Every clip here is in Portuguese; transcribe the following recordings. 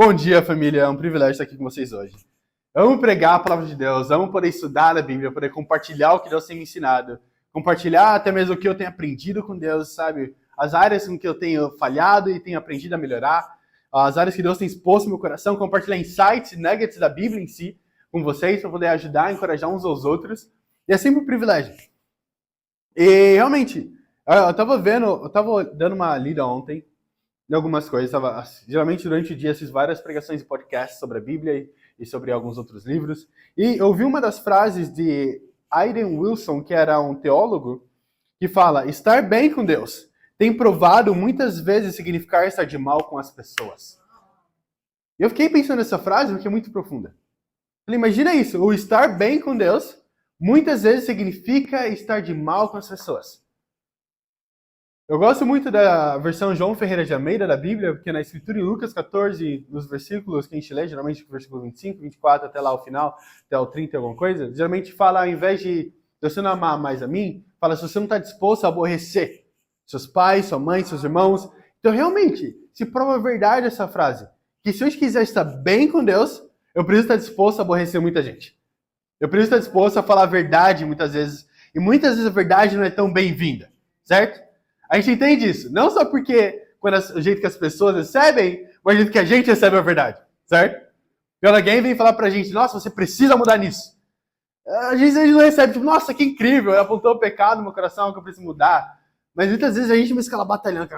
Bom dia, família. É um privilégio estar aqui com vocês hoje. Eu amo pregar a palavra de Deus, amo poder estudar a Bíblia, poder compartilhar o que Deus tem me ensinado, compartilhar até mesmo o que eu tenho aprendido com Deus, sabe? As áreas em que eu tenho falhado e tenho aprendido a melhorar, as áreas que Deus tem exposto no meu coração, compartilhar insights, nuggets da Bíblia em si com vocês, para poder ajudar, encorajar uns aos outros. E é sempre um privilégio. E realmente, eu tava dando uma lida ontem em algumas coisas. Geralmente, durante o dia, fiz várias pregações e podcasts sobre a Bíblia e sobre alguns outros livros. E eu vi uma das frases de Aiden Wilson, que era um teólogo, que fala: estar bem com Deus tem provado muitas vezes significar estar de mal com as pessoas. E eu fiquei pensando nessa frase porque é muito profunda. Falei, imagina isso, o estar bem com Deus muitas vezes significa estar de mal com as pessoas. Eu gosto muito da versão João Ferreira de Almeida da Bíblia, porque na Escritura em Lucas 14, nos versículos que a gente lê, geralmente versículo 25, 24, até lá o final, até o 30 alguma coisa, geralmente fala, ao invés de você não amar mais a mim, fala se você não está disposto a aborrecer seus pais, sua mãe, seus irmãos. Então realmente, se prova verdade essa frase, que se eu quiser estar bem com Deus, eu preciso estar disposto a aborrecer muita gente. Eu preciso estar disposto a falar a verdade muitas vezes, e muitas vezes a verdade não é tão bem-vinda, certo? A gente entende isso, não só porque o jeito que as pessoas recebem, mas o jeito que a gente recebe a verdade, certo? Quando alguém vem falar pra gente, nossa, você precisa mudar nisso. A gente não recebe, tipo, nossa, que incrível, apontou o pecado no meu coração que eu preciso mudar. Mas muitas vezes a gente me escala batalhando,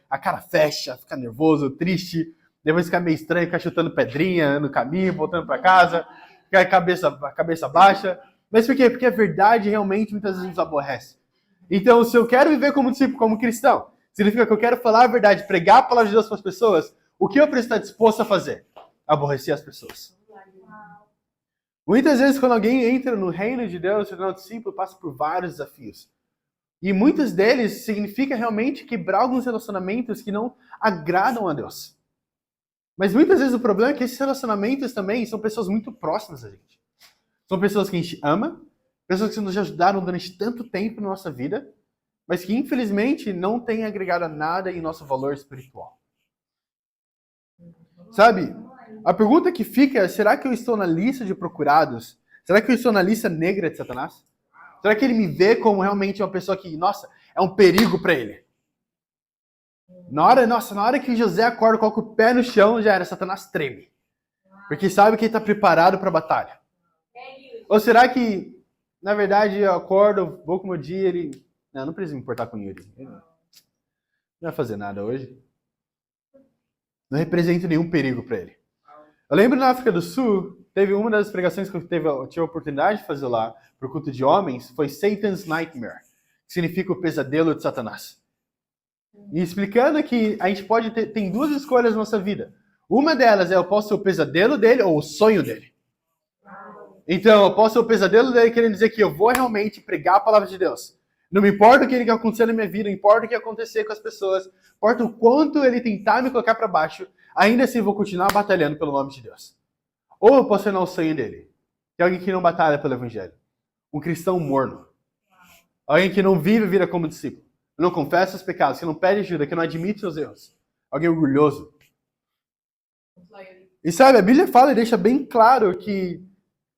a cara fecha, fica nervoso, triste, depois fica meio estranho, fica chutando pedrinha no caminho, voltando pra casa, fica a cabeça baixa. Mas por quê? Porque a verdade realmente muitas vezes nos aborrece. Então, se eu quero viver como discípulo, como cristão, significa que eu quero falar a verdade, pregar a palavra de Deus para as pessoas, o que eu preciso estar disposto a fazer? Aborrecer as pessoas. Muitas vezes, quando alguém entra no reino de Deus, se torna um discípulo, passa por vários desafios. E muitos deles significa realmente quebrar alguns relacionamentos que não agradam a Deus. Mas muitas vezes o problema é que esses relacionamentos também são pessoas muito próximas a gente. São pessoas que a gente ama, pessoas que nos ajudaram durante tanto tempo na nossa vida, mas que infelizmente não têm agregado nada em nosso valor espiritual. Sabe? A pergunta que fica é, será que eu estou na lista de procurados? Será que eu estou na lista negra de Satanás? Será que ele me vê como realmente uma pessoa que, nossa, é um perigo para ele? Na hora que José acorda, coloca o pé no chão, já era, Satanás treme. Porque sabe que ele está preparado para a batalha. Ou será que, na verdade, eu acordo, vou com o meu dia, ele... Não preciso me importar com o Yuri. Ele não vai fazer nada hoje. Não representa nenhum perigo para ele. Eu lembro na África do Sul, teve uma das pregações que eu tive a oportunidade de fazer lá, para o culto de homens, foi Satan's Nightmare, que significa o pesadelo de Satanás. E explicando que a gente pode tem duas escolhas na nossa vida. Uma delas é eu posso ser o pesadelo dele ou o sonho dele. Então, eu posso ser o pesadelo dele querendo dizer que eu vou realmente pregar a palavra de Deus. Não me importa o que vai acontecer na minha vida, não importa o que acontecer com as pessoas, não importa o quanto ele tentar me colocar para baixo, ainda assim eu vou continuar batalhando pelo nome de Deus. Ou eu posso ser o sonho dele, que é alguém que não batalha pelo evangelho. Um cristão morno. Alguém que não vive a vida como discípulo. Que não confessa os pecados, que não pede ajuda, que não admite seus erros. Alguém orgulhoso. E sabe, a Bíblia fala e deixa bem claro que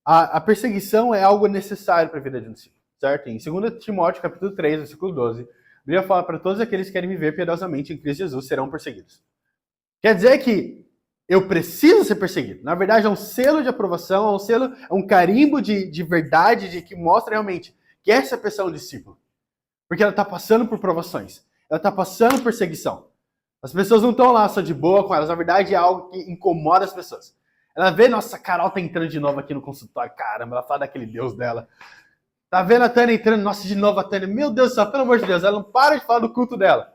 a perseguição é algo necessário para a vida de um discípulo, certo? Em 2 Timóteo, capítulo 3, versículo 12, a Bíblia fala para todos aqueles que querem viver piedosamente em Cristo Jesus serão perseguidos. Quer dizer que eu preciso ser perseguido. Na verdade, é um selo de aprovação, é um selo, é um carimbo de verdade, de que mostra realmente que essa pessoa é um discípulo. Porque ela está passando por provações. Ela está passando por perseguição. As pessoas não estão lá só de boa com elas. Na verdade, é algo que incomoda as pessoas. Ela vê, nossa, a Carol tá entrando de novo aqui no consultório. Caramba, ela fala daquele Deus dela. Tá vendo a Tânia entrando? Nossa, de novo a Tânia. Meu Deus do céu, pelo amor de Deus. Ela não para de falar do culto dela.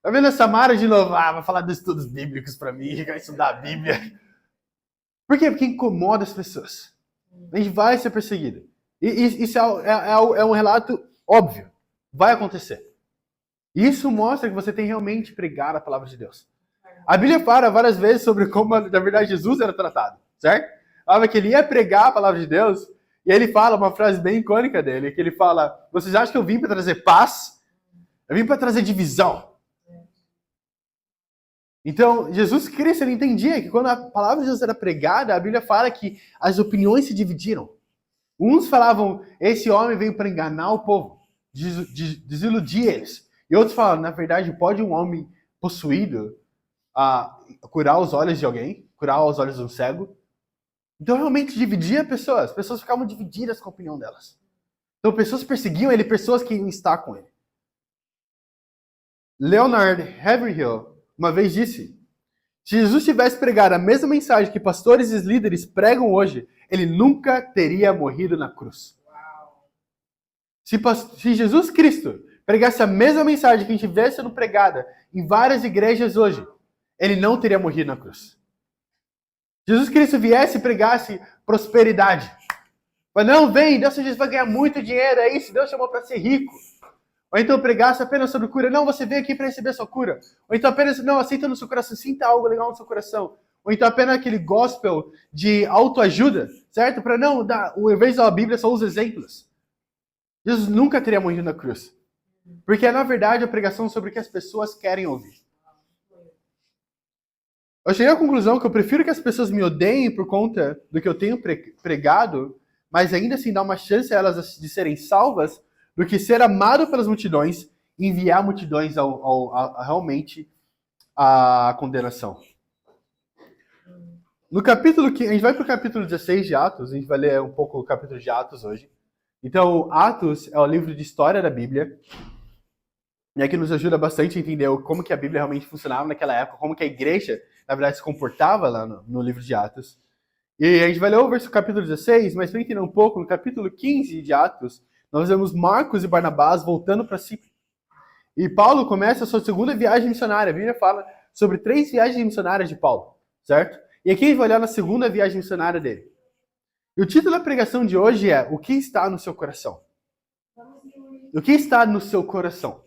Tá vendo a Samara de novo? Vai falar dos estudos bíblicos pra mim. Vai estudar a Bíblia. Por quê? Porque incomoda as pessoas. A gente vai ser perseguido. E isso é um relato óbvio. Vai acontecer. Isso mostra que você tem realmente pregado a palavra de Deus. A Bíblia fala várias vezes sobre como, na verdade, Jesus era tratado, certo? Falava que ele ia pregar a palavra de Deus, e ele fala uma frase bem icônica dele, que ele fala, vocês acham que eu vim para trazer paz? Eu vim para trazer divisão. Então, Jesus Cristo, ele entendia que quando a palavra de Deus era pregada, a Bíblia fala que as opiniões se dividiram. Uns falavam, esse homem veio para enganar o povo, desiludir eles. E outros falavam, na verdade, pode um homem possuído curar os olhos de alguém, curar os olhos de um cego? Então, realmente dividia pessoas. As pessoas ficavam divididas com a opinião delas. Então, pessoas perseguiam ele, pessoas queriam estar com ele. Leonard Haverhill uma vez disse, se Jesus tivesse pregado a mesma mensagem que pastores e líderes pregam hoje, ele nunca teria morrido na cruz. Se Jesus Cristo pregasse a mesma mensagem que a gente vê sendo pregada em várias igrejas hoje, ele não teria morrido na cruz. Jesus Cristo viesse e pregasse prosperidade. Mas não, vem, Deus vai ganhar muito dinheiro, é isso, Deus chamou para ser rico. Ou então pregasse apenas sobre cura. Não, você veio aqui para receber a sua cura. Ou então apenas, não, aceita no seu coração, sinta algo legal no seu coração. Ou então apenas aquele gospel de autoajuda, certo? Para não dar, ao invés da Bíblia, só os exemplos. Jesus nunca teria morrido na cruz. Porque é, na verdade, a pregação sobre o que as pessoas querem ouvir. Eu cheguei à conclusão que eu prefiro que as pessoas me odeiem por conta do que eu tenho pregado, mas ainda assim dar uma chance a elas de serem salvas, do que ser amado pelas multidões e enviar multidões realmente à condenação. No capítulo que a gente vai para o capítulo 16 de Atos, a gente vai ler um pouco o capítulo de Atos hoje. Então, Atos é o livro de história da Bíblia, e é que nos ajuda bastante a entender como que a Bíblia realmente funcionava naquela época, como que a igreja, na verdade, se comportava lá no livro de Atos. E a gente vai ler o capítulo 16, mas para entender um pouco, no capítulo 15 de Atos, nós vemos Marcos e Barnabás voltando para Chipre. E Paulo começa a sua segunda viagem missionária. A Bíblia fala sobre 3 viagens missionárias de Paulo, certo? E aqui a gente vai olhar na segunda viagem missionária dele. E o título da pregação de hoje é O que está no seu coração? O que está no seu coração?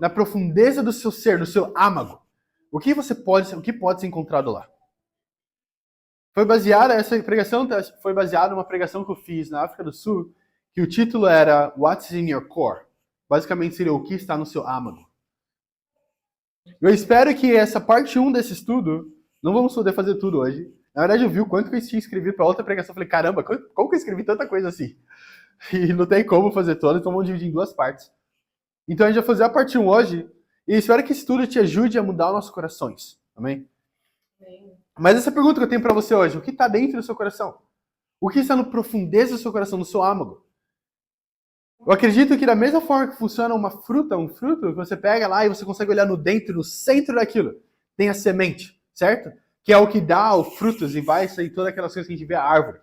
Na profundeza do seu ser, no seu âmago. O que pode ser encontrado lá? Essa pregação foi baseada numa pregação que eu fiz na África do Sul, que o título era What's in your core? Basicamente seria o que está no seu âmago. Eu espero que essa parte 1 desse estudo, não vamos poder fazer tudo hoje. Na verdade, eu vi o quanto que eu tinha escrevido para outra pregação. Eu falei, caramba, como que eu escrevi tanta coisa assim? E não tem como fazer toda, então vamos dividir em 2 partes. Então a gente vai fazer a parte 1 hoje, e espero que esse estudo te ajude a mudar os nossos corações. Amém? Amém. Mas essa pergunta que eu tenho para você hoje, o que está dentro do seu coração? O que está no profundeza do seu coração, no seu âmago? Eu acredito que da mesma forma que funciona uma fruta, um fruto, que você pega lá e você consegue olhar no dentro, no centro daquilo, tem a semente, certo? Que é o que dá os frutos e vai sair todas aquelas coisas que a gente vê a árvore.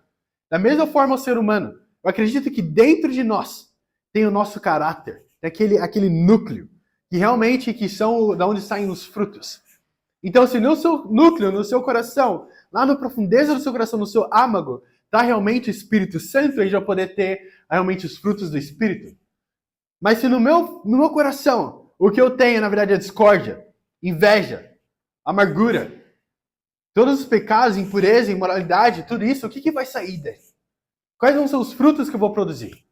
Da mesma forma o ser humano. Eu acredito que dentro de nós tem o nosso caráter, tem aquele núcleo, que realmente são da onde saem os frutos. Então, se no seu núcleo, no seu coração, lá na profundeza do seu coração, no seu âmago, está realmente o Espírito Santo, a gente vai poder ter realmente os frutos do Espírito. Mas se no meu coração, o que eu tenho, na verdade, é discórdia, inveja, amargura, todos os pecados, impureza, imoralidade, tudo isso, o que vai sair daí? Quais vão ser os frutos que eu vou produzir?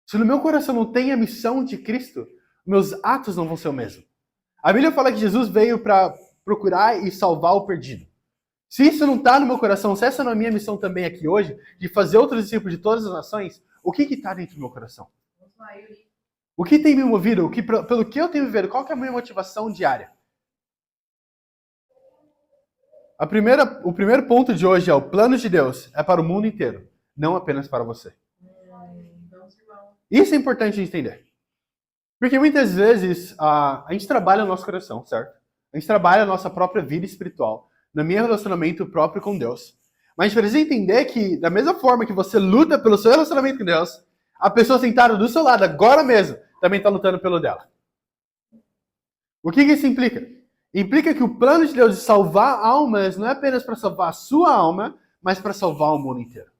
Se no meu coração não tem a missão de Cristo, meus atos não vão ser o mesmo. A Bíblia fala que Jesus veio para procurar e salvar o perdido. Se isso não está no meu coração, se essa não é a minha missão também aqui hoje, de fazer outros discípulos de todas as nações, o que está dentro do meu coração? O que tem me movido? Pelo que eu tenho vivido? Qual que é a minha motivação diária? O primeiro ponto de hoje é o plano de Deus é para o mundo inteiro, não apenas para você. Isso é importante entender. Porque muitas vezes a gente trabalha o nosso coração, certo? A gente trabalha a nossa própria vida espiritual, no meu relacionamento próprio com Deus. Mas a gente precisa entender que, da mesma forma que você luta pelo seu relacionamento com Deus, a pessoa sentada do seu lado agora mesmo também está lutando pelo dela. O que isso implica? Implica que o plano de Deus de salvar almas não é apenas para salvar a sua alma, mas para salvar o mundo inteiro.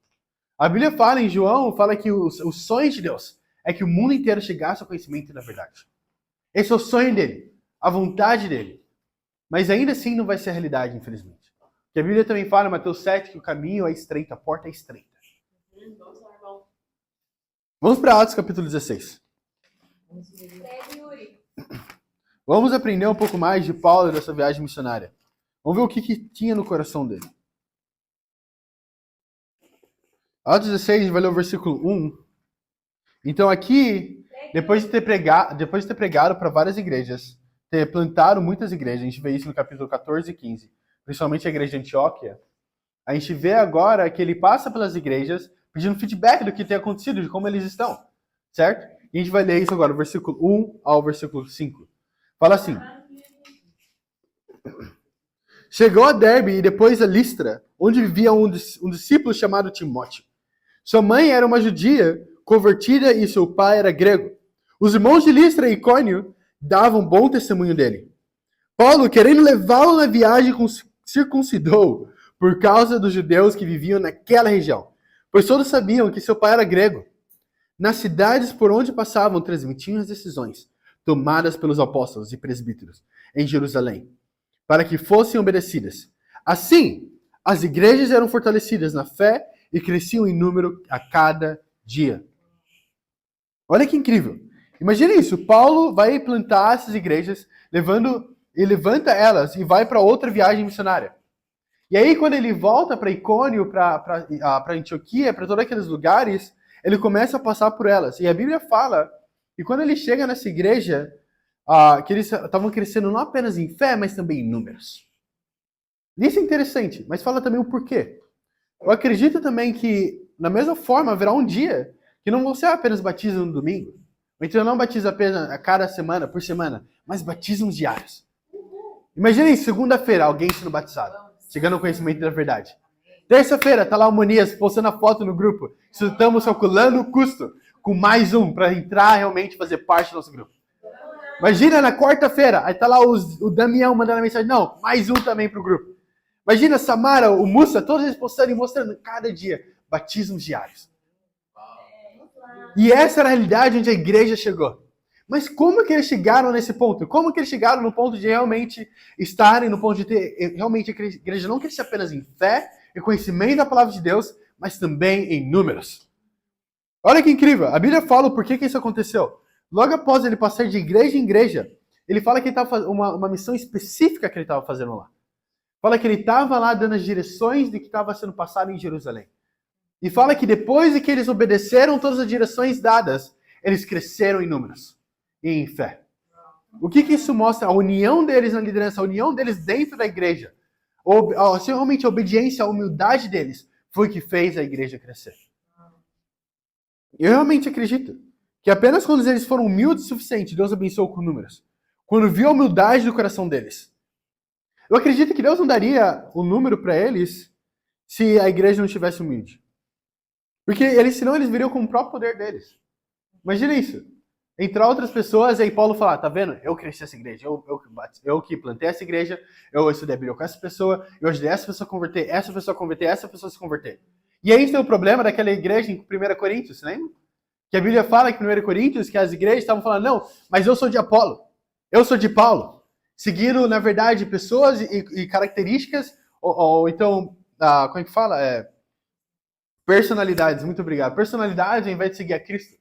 A Bíblia fala em João, fala que o sonho de Deus é que o mundo inteiro chegasse ao conhecimento da verdade. Esse é o sonho dele, a vontade dele. Mas ainda assim não vai ser a realidade, infelizmente. Porque a Bíblia também fala em Mateus 7 que o caminho é estreito, a porta é estreita. Vamos para Atos capítulo 16. Vamos aprender um pouco mais de Paulo dessa viagem missionária. Vamos ver o que tinha no coração dele. Atos 16, a gente vai ler o versículo 1. Então aqui, depois de ter pregado para várias igrejas, ter plantado muitas igrejas, a gente vê isso no capítulo 14 e 15, principalmente a igreja de Antioquia, a gente vê agora que ele passa pelas igrejas pedindo feedback do que tem acontecido, de como eles estão, certo? E a gente vai ler isso agora, do versículo 1 ao versículo 5. Fala assim: chegou a Derbe e depois a Listra, onde vivia um discípulo chamado Timóteo. Sua mãe era uma judia convertida e seu pai era grego. Os irmãos de Listra e Icônio davam bom testemunho dele. Paulo, querendo levá-lo na viagem, circuncidou por causa dos judeus que viviam naquela região, pois todos sabiam que seu pai era grego. Nas cidades por onde passavam, transmitiam as decisões tomadas pelos apóstolos e presbíteros em Jerusalém, para que fossem obedecidas. Assim, as igrejas eram fortalecidas na fé e cresciam em número a cada dia. Olha que incrível. Imagina isso, Paulo vai plantar essas igrejas, levanta elas e vai para outra viagem missionária. E aí, quando ele volta para Icônio, para Antioquia, para todos aqueles lugares, ele começa a passar por elas. E a Bíblia fala que quando ele chega nessa igreja, que eles estavam crescendo não apenas em fé, mas também em números. Isso é interessante, mas fala também o porquê. Eu acredito também que, da mesma forma, haverá um dia que não vão ser apenas batismos no domingo. Ou então não batiza apenas a cada semana, por semana, mas batismos diários. Imaginem segunda-feira alguém sendo batizado, chegando ao conhecimento da verdade. Terça-feira, tá lá o Monias postando a foto no grupo. Estamos calculando o custo com mais um para entrar realmente fazer parte do nosso grupo. Imagina na quarta-feira, aí tá lá o Damião mandando a mensagem, não, mais um também pro grupo. Imagina Samara, o Mussa, todos eles postando e mostrando cada dia batismos diários. E essa era a realidade onde a igreja chegou. Mas como que eles chegaram nesse ponto? Como que eles chegaram no ponto de realmente estarem, no ponto de ter realmente a igreja não crescer apenas em fé e conhecimento da palavra de Deus, mas também em números? Olha que incrível. A Bíblia fala o porquê que isso aconteceu. Logo após ele passar de igreja em igreja, ele fala que ele estava fazendo uma missão específica que ele estava fazendo lá. Fala que ele estava lá dando as direções de que estava sendo passado em Jerusalém. E fala que depois de que eles obedeceram todas as direções dadas, eles cresceram em números e em fé. O que isso mostra? A união deles na liderança, a união deles dentro da igreja. Realmente a obediência, a humildade deles foi o que fez a igreja crescer. Eu realmente acredito que apenas quando eles foram humildes o suficiente, Deus abençoou com números. Quando viu a humildade do coração deles. Eu acredito que Deus não daria o número para eles se a igreja não estivesse humilde. Porque senão eles viriam com o próprio poder deles. Imagina isso. Entrar outras pessoas e aí Paulo falar, tá vendo? Eu cresci essa igreja, eu que plantei essa igreja, eu estudei a Bíblia com essa pessoa, eu ajudei essa pessoa a converter, essa pessoa a converter, essa pessoa a se converter. E aí tem o problema daquela igreja em 1 Coríntios, lembra? Que a Bíblia fala que em 1 Coríntios que as igrejas estavam falando, não, mas eu sou de Apolo, eu sou de Paulo. Seguindo, na verdade, pessoas e características, ou então, como é que fala? Personalidades, muito obrigado. Personalidade ao invés de seguir a Cristo.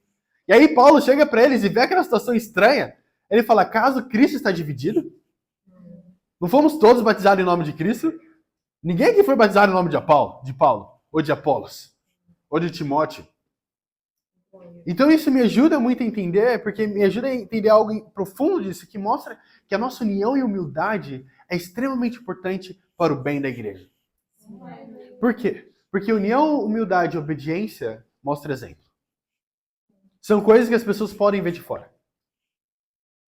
E aí Paulo chega para eles e vê aquela situação estranha. Ele fala, caso Cristo está dividido? Não fomos todos batizados em nome de Cristo? Ninguém aqui foi batizado em nome de Paulo, ou de Apolos, ou de Timóteo. Então isso me ajuda muito a entender, porque me ajuda a entender algo profundo disso, que mostra que a nossa união e humildade é extremamente importante para o bem da igreja. Por quê? Porque união, humildade e obediência mostra exemplo. São coisas que as pessoas podem ver de fora.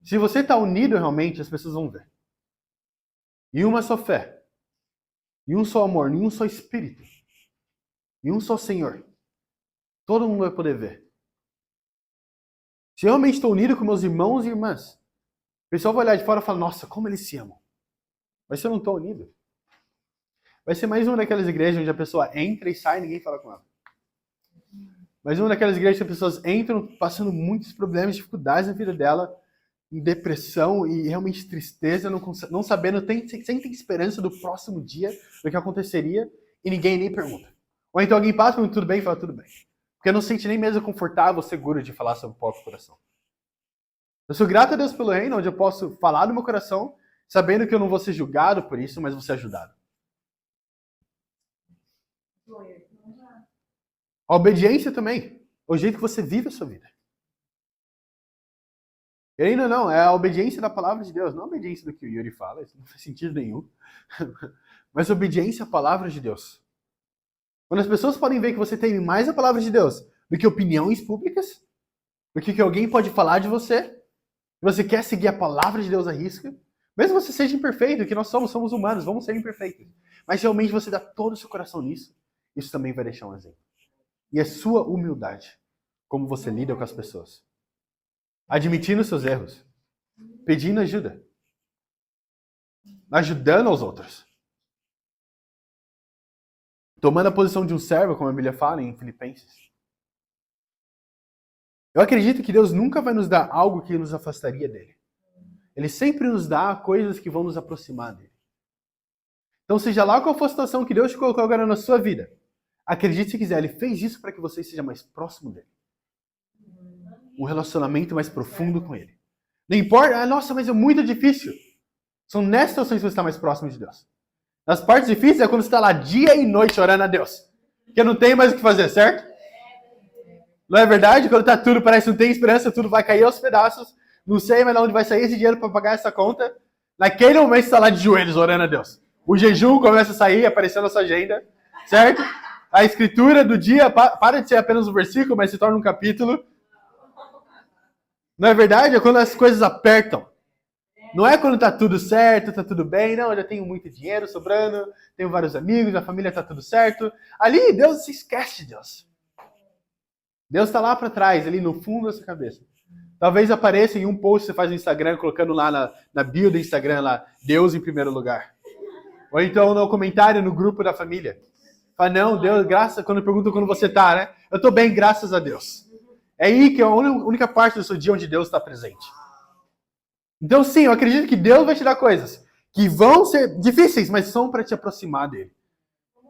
Se você está unido realmente, as pessoas vão ver. E uma só fé, e um só amor, e um só espírito, e um só Senhor. Todo mundo vai poder ver. Se eu realmente estou unido com meus irmãos e irmãs, o pessoal vai olhar de fora e falar, nossa, como eles se amam. Mas se eu não estou unido, vai ser mais uma daquelas igrejas onde a pessoa entra e sai e ninguém fala com ela. Mais uma daquelas igrejas que as pessoas entram passando muitos problemas, dificuldades na vida dela, em depressão e realmente tristeza, não sabendo, sem ter esperança do próximo dia, do que aconteceria, e ninguém nem pergunta. Ou então alguém passa e pergunta, tudo bem? E fala, tudo bem. Porque não se sente nem mesmo confortável, seguro de falar sobre o próprio coração. Eu sou grato a Deus pelo reino, onde eu posso falar do meu coração, sabendo que eu não vou ser julgado por isso, mas vou ser ajudado. A obediência também. O jeito que você vive a sua vida. E ainda não, é a obediência da palavra de Deus, não a obediência do que o Yuri fala, isso não faz sentido nenhum. Mas obediência à palavra de Deus. Quando as pessoas podem ver que você tem mais a palavra de Deus do que opiniões públicas, do que alguém pode falar de você, que você quer seguir a palavra de Deus à risca, mesmo você seja imperfeito, que nós somos humanos, vamos ser imperfeitos. Mas realmente você dá todo o seu coração nisso, isso também vai deixar um exemplo. E é sua humildade, como você lida com as pessoas. Admitindo seus erros, pedindo ajuda, ajudando aos outros. Tomando a posição de um servo, como a Bíblia fala em Filipenses. Eu acredito que Deus nunca vai nos dar algo que nos afastaria dele. Ele sempre nos dá coisas que vão nos aproximar dele. Então, seja lá qual for a situação que Deus te colocou agora na sua vida, acredite se quiser, ele fez isso para que você seja mais próximo dele. Um relacionamento mais profundo com ele. Não importa, nossa, mas é muito difícil. São nessas situações que você está mais próximo de Deus. Nas partes difíceis é quando você está lá dia e noite orando a Deus. Porque não tem mais o que fazer, certo? Não é verdade? Quando tá tudo, parece que não tem esperança, tudo vai cair aos pedaços. Não sei mais de onde vai sair esse dinheiro para pagar essa conta. Naquele momento você está lá de joelhos orando a Deus. O jejum começa a sair, aparecendo na sua agenda, certo? A escritura do dia para de ser apenas um versículo, mas se torna um capítulo. Não é verdade? É quando as coisas apertam. Não é quando tá tudo certo, tá tudo bem. Não, eu já tenho muito dinheiro sobrando, tenho vários amigos, a família tá tudo certo. Ali, Deus se esquece de Deus. Deus tá lá para trás, ali no fundo da sua cabeça. Talvez apareça em um post que você faz no Instagram, colocando lá na bio do Instagram, lá, Deus em primeiro lugar. Ou então no comentário no grupo da família. Fala, não, Deus, graças, quando perguntam como você tá, né? Eu tô bem, graças a Deus. É aí que é a única parte do seu dia onde Deus está presente. Então sim, eu acredito que Deus vai te dar coisas que vão ser difíceis, mas são para te aproximar dele.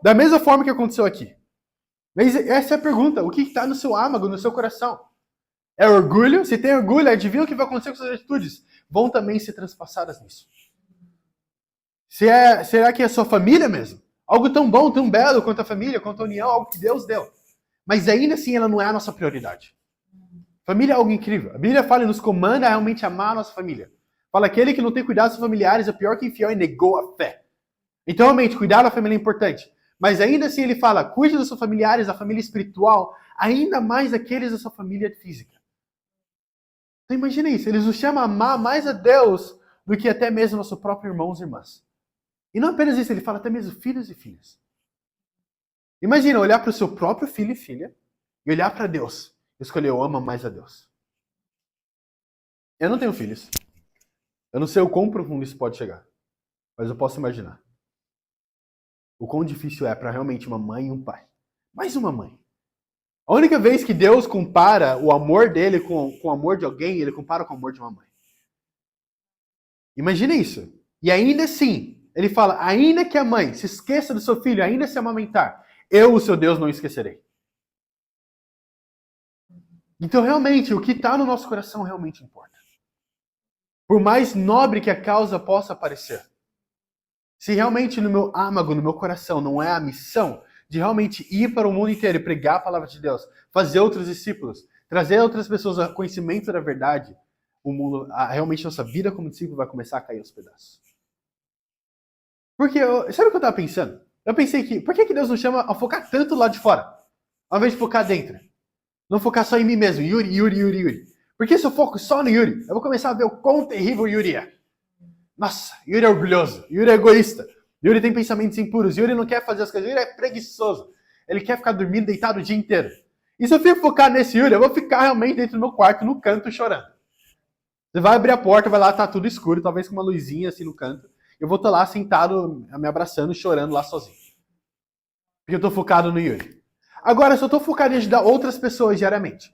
Da mesma forma que aconteceu aqui. Mas essa é a pergunta, o que está no seu âmago, no seu coração? É orgulho? Se tem orgulho, adivinha o que vai acontecer com suas atitudes? Vão também ser transpassadas nisso. Será que é a sua família mesmo? Algo tão bom, tão belo quanto a família, quanto a união, algo que Deus deu. Mas ainda assim ela não é a nossa prioridade. Família é algo incrível. A Bíblia fala e nos comanda a realmente amar a nossa família. Fala, aquele que não tem cuidado dos seus familiares é pior que infiel e negou a fé. Então, realmente, cuidar da família é importante. Mas ainda assim ele fala, cuide dos seus familiares, da família espiritual, ainda mais aqueles da sua família física. Então imagina isso, eles nos chamam a amar mais a Deus do que até mesmo nossos próprios irmãos e irmãs. E não apenas isso, ele fala até mesmo filhos e filhas. Imagina olhar para o seu próprio filho e filha e olhar para Deus e escolher eu amo mais a Deus. Eu não tenho filhos. Eu não sei o quão profundo isso pode chegar. Mas eu posso imaginar. O quão difícil é para realmente uma mãe e um pai. Mais uma mãe. A única vez que Deus compara o amor dele com o amor de alguém, ele compara com o amor de uma mãe. Imagina isso. E ainda assim, ele fala, ainda que a mãe se esqueça do seu filho, ainda se amamentar, eu, o seu Deus, não esquecerei. Então, realmente, o que está no nosso coração realmente importa. Por mais nobre que a causa possa parecer. Se realmente no meu âmago, no meu coração, não é a missão de realmente ir para o mundo inteiro e pregar a palavra de Deus, fazer outros discípulos, trazer outras pessoas ao conhecimento da verdade, o mundo, realmente nossa vida como discípulo vai começar a cair aos pedaços. Porque, sabe o que eu estava pensando? Eu pensei que, por que Deus nos chama a focar tanto lá de fora, ao invés de focar dentro? Não focar só em mim mesmo, Yuri. Porque se eu foco só no Yuri, eu vou começar a ver o quão terrível o Yuri é. Nossa, Yuri é orgulhoso, Yuri é egoísta, Yuri tem pensamentos impuros, Yuri não quer fazer as coisas, Yuri é preguiçoso. Ele quer ficar dormindo, deitado o dia inteiro. E se eu fico focado nesse Yuri, eu vou ficar realmente dentro do meu quarto, no canto, chorando. Você vai abrir a porta, vai lá, tá tudo escuro, talvez com uma luzinha assim no canto. Eu vou estar lá sentado, me abraçando, chorando lá sozinho. Porque eu tô focado no Yuri. Agora, se eu tô focado em ajudar outras pessoas diariamente,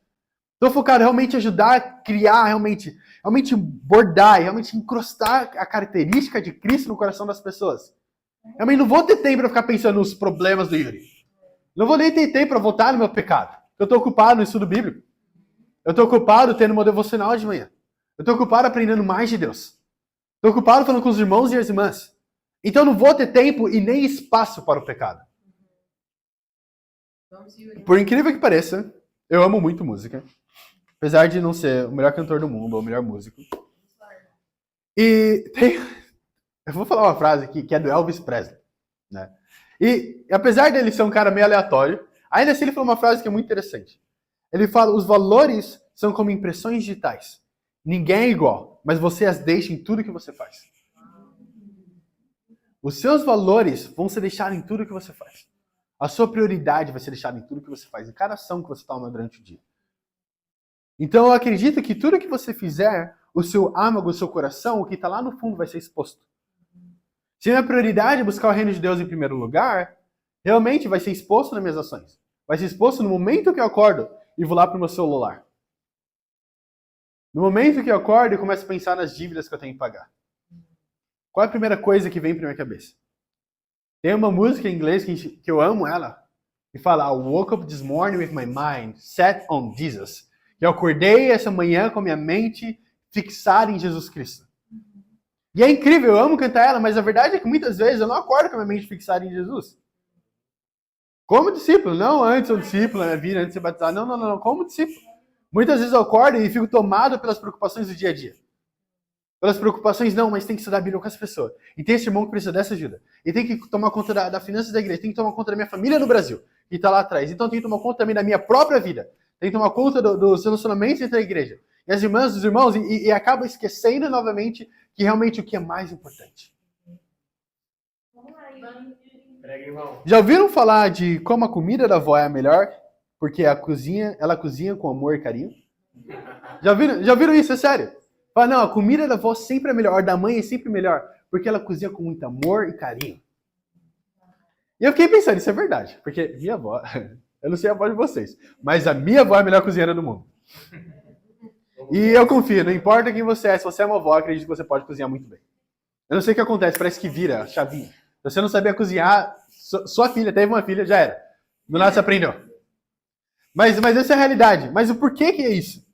tô focado em realmente ajudar a criar, realmente bordar, realmente encrustar a característica de Cristo no coração das pessoas. Realmente não vou ter tempo para ficar pensando nos problemas do Yuri. Não vou nem ter tempo para voltar no meu pecado. Eu tô ocupado no estudo bíblico. Eu tô ocupado tendo meu devocional de manhã. Eu estou ocupado aprendendo mais de Deus. Estou ocupado falando com os irmãos e as irmãs. Então eu não vou ter tempo e nem espaço para o pecado. Por incrível que pareça, eu amo muito música. Apesar de não ser o melhor cantor do mundo ou o melhor músico. E eu vou falar uma frase aqui que é do Elvis Presley. Né? E apesar dele ser um cara meio aleatório, ainda assim ele falou uma frase que é muito interessante. Ele fala, os valores são como impressões digitais. Ninguém é igual, mas você as deixa em tudo que você faz. Os seus valores vão ser deixados em tudo que você faz. A sua prioridade vai ser deixada em tudo que você faz, em cada ação que você toma durante o dia. Então eu acredito que tudo que você fizer, o seu âmago, o seu coração, o que está lá no fundo vai ser exposto. Se a minha prioridade é buscar o reino de Deus em primeiro lugar, realmente vai ser exposto nas minhas ações. Vai ser exposto no momento que eu acordo e vou lá para o meu celular. No momento que eu acordo, eu começo a pensar nas dívidas que eu tenho que pagar. Qual é a primeira coisa que vem para minha cabeça? Tem uma música em inglês que eu amo ela, e fala, I woke up this morning with my mind set on Jesus. Eu acordei essa manhã com a minha mente fixada em Jesus Cristo. E é incrível, eu amo cantar ela, mas a verdade é que muitas vezes eu não acordo com a minha mente fixada em Jesus. Como discípulo, não antes de um discípulo, na minha vida, antes de ser batizado, não, como discípulo. Muitas vezes eu acordo e fico tomado pelas preocupações do dia a dia. Pelas preocupações, não, mas tem que estudar a Bíblia com essa pessoa. E tem esse irmão que precisa dessa ajuda. E tem que tomar conta da finanças da igreja. Tem que tomar conta da minha família no Brasil, que está lá atrás. Então tem que tomar conta também da minha própria vida. Tem que tomar conta dos relacionamentos entre a igreja. E as irmãs, os irmãos, e acaba esquecendo novamente que realmente o que é mais importante. Já ouviram falar de como a comida da avó é a melhor? Porque ela cozinha com amor e carinho? Já viram isso? É sério? Fala, não, a comida da avó sempre é melhor, a da mãe é sempre melhor, porque ela cozinha com muito amor e carinho. E eu fiquei pensando, isso é verdade, porque minha avó, eu não sei a avó de vocês, mas a minha avó é a melhor cozinheira do mundo. E eu confio, não importa quem você é, se você é uma avó, eu acredito que você pode cozinhar muito bem. Eu não sei o que acontece, parece que vira a chavinha. Se você não sabia cozinhar, sua filha, teve uma filha, já era. Do nada você aprendeu. Mas essa é a realidade. Mas o porquê que é isso?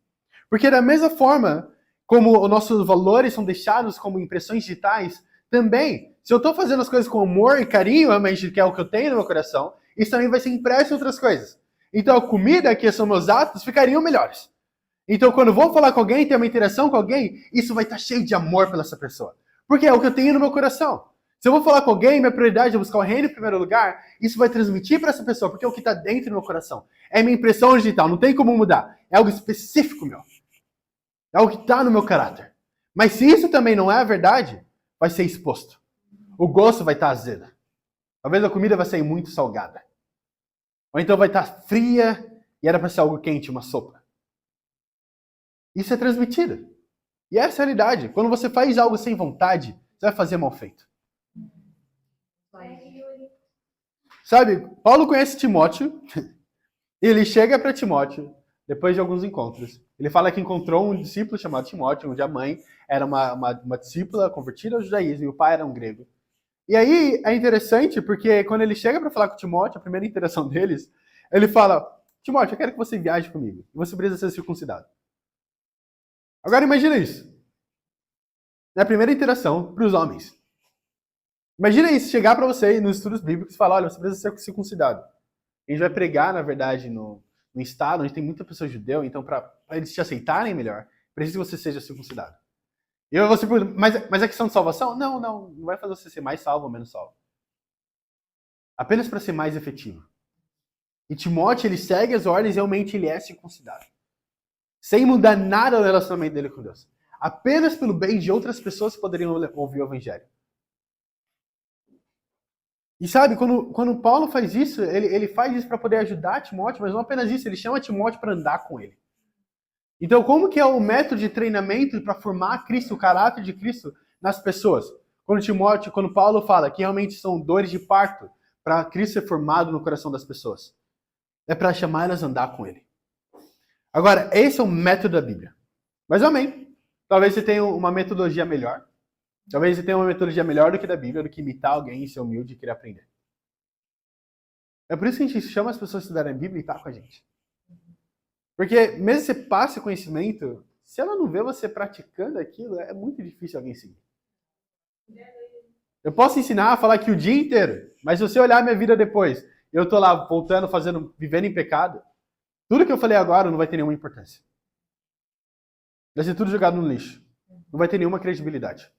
Porque da mesma forma como os nossos valores são deixados como impressões digitais, também, se eu estou fazendo as coisas com amor e carinho, realmente, que é o que eu tenho no meu coração, isso também vai ser impresso em outras coisas. Então a comida, que são meus atos, ficariam melhores. Então quando eu vou falar com alguém, ter uma interação com alguém, isso vai estar cheio de amor pela essa pessoa. Porque é o que eu tenho no meu coração. Se eu vou falar com alguém, minha prioridade é buscar o reino em primeiro lugar, isso vai transmitir para essa pessoa, porque é o que está dentro do meu coração. É minha impressão digital, não tem como mudar. É algo específico meu. É algo que está no meu caráter. Mas se isso também não é a verdade, vai ser exposto. O gosto vai estar azedo. Talvez a comida vai sair muito salgada. Ou então vai estar fria e era para ser algo quente, uma sopa. Isso é transmitido. E essa é a realidade. Quando você faz algo sem vontade, você vai fazer mal feito. Sabe, Paulo conhece Timóteo, e ele chega para Timóteo, depois de alguns encontros. Ele fala que encontrou um discípulo chamado Timóteo, onde a mãe era uma discípula convertida ao judaísmo e o pai era um grego. E aí é interessante, porque quando ele chega para falar com Timóteo, a primeira interação deles, ele fala, Timóteo, eu quero que você viaje comigo, e você precisa ser circuncidado. Agora imagina isso. Na primeira interação para os homens. Imagina isso, chegar para você nos estudos bíblicos e falar, olha, você precisa ser circuncidado. A gente vai pregar, na verdade, no estado onde tem muita pessoa judeu, então para eles te aceitarem melhor, precisa que você seja circuncidado. E eu vou se perguntar, mas é questão de salvação? Não vai fazer você ser mais salvo ou menos salvo. Apenas para ser mais efetivo. E Timóteo, ele segue as ordens e realmente ele é circuncidado. Sem mudar nada no relacionamento dele com Deus. Apenas pelo bem de outras pessoas que poderiam ouvir o evangelho. E sabe, quando Paulo faz isso, ele faz isso para poder ajudar Timóteo, mas não apenas isso, ele chama Timóteo para andar com ele. Então, como que é o método de treinamento para formar Cristo, o caráter de Cristo nas pessoas? Quando Paulo fala que realmente são dores de parto para Cristo ser formado no coração das pessoas. É para chamar elas a andar com ele. Agora, esse é o método da Bíblia. Mas amém. Talvez você tenha uma metodologia melhor. Talvez você tenha uma metodologia melhor do que da Bíblia, do que imitar alguém e ser humilde e querer aprender. É por isso que a gente chama as pessoas a estudarem a Bíblia e estar com a gente. Porque mesmo que você passe conhecimento, se ela não vê você praticando aquilo, é muito difícil alguém seguir. Eu posso ensinar a falar aqui o dia inteiro, mas se você olhar minha vida depois, eu tô lá voltando, vivendo em pecado, tudo que eu falei agora não vai ter nenhuma importância. Vai ser tudo jogado no lixo. Não vai ter nenhuma credibilidade.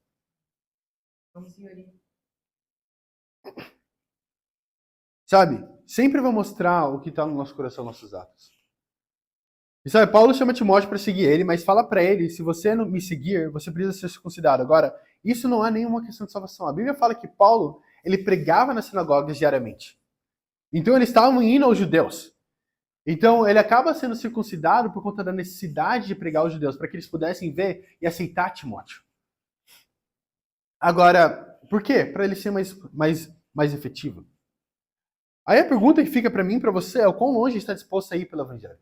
Sabe? Sempre vai mostrar o que está no nosso coração, nossos atos. E sabe, Paulo chama Timóteo para seguir ele, mas fala para ele, se você não me seguir, você precisa ser circuncidado. Agora, isso não é nenhuma questão de salvação. A Bíblia fala que Paulo, ele pregava nas sinagogas diariamente. Então, eles estavam indo aos judeus. Então, ele acaba sendo circuncidado por conta da necessidade de pregar aos judeus, para que eles pudessem ver e aceitar Timóteo. Agora, por quê? Para ele ser mais efetivo. Aí a pergunta que fica para mim e para você é o quão longe está disposto a ir pelo evangelho?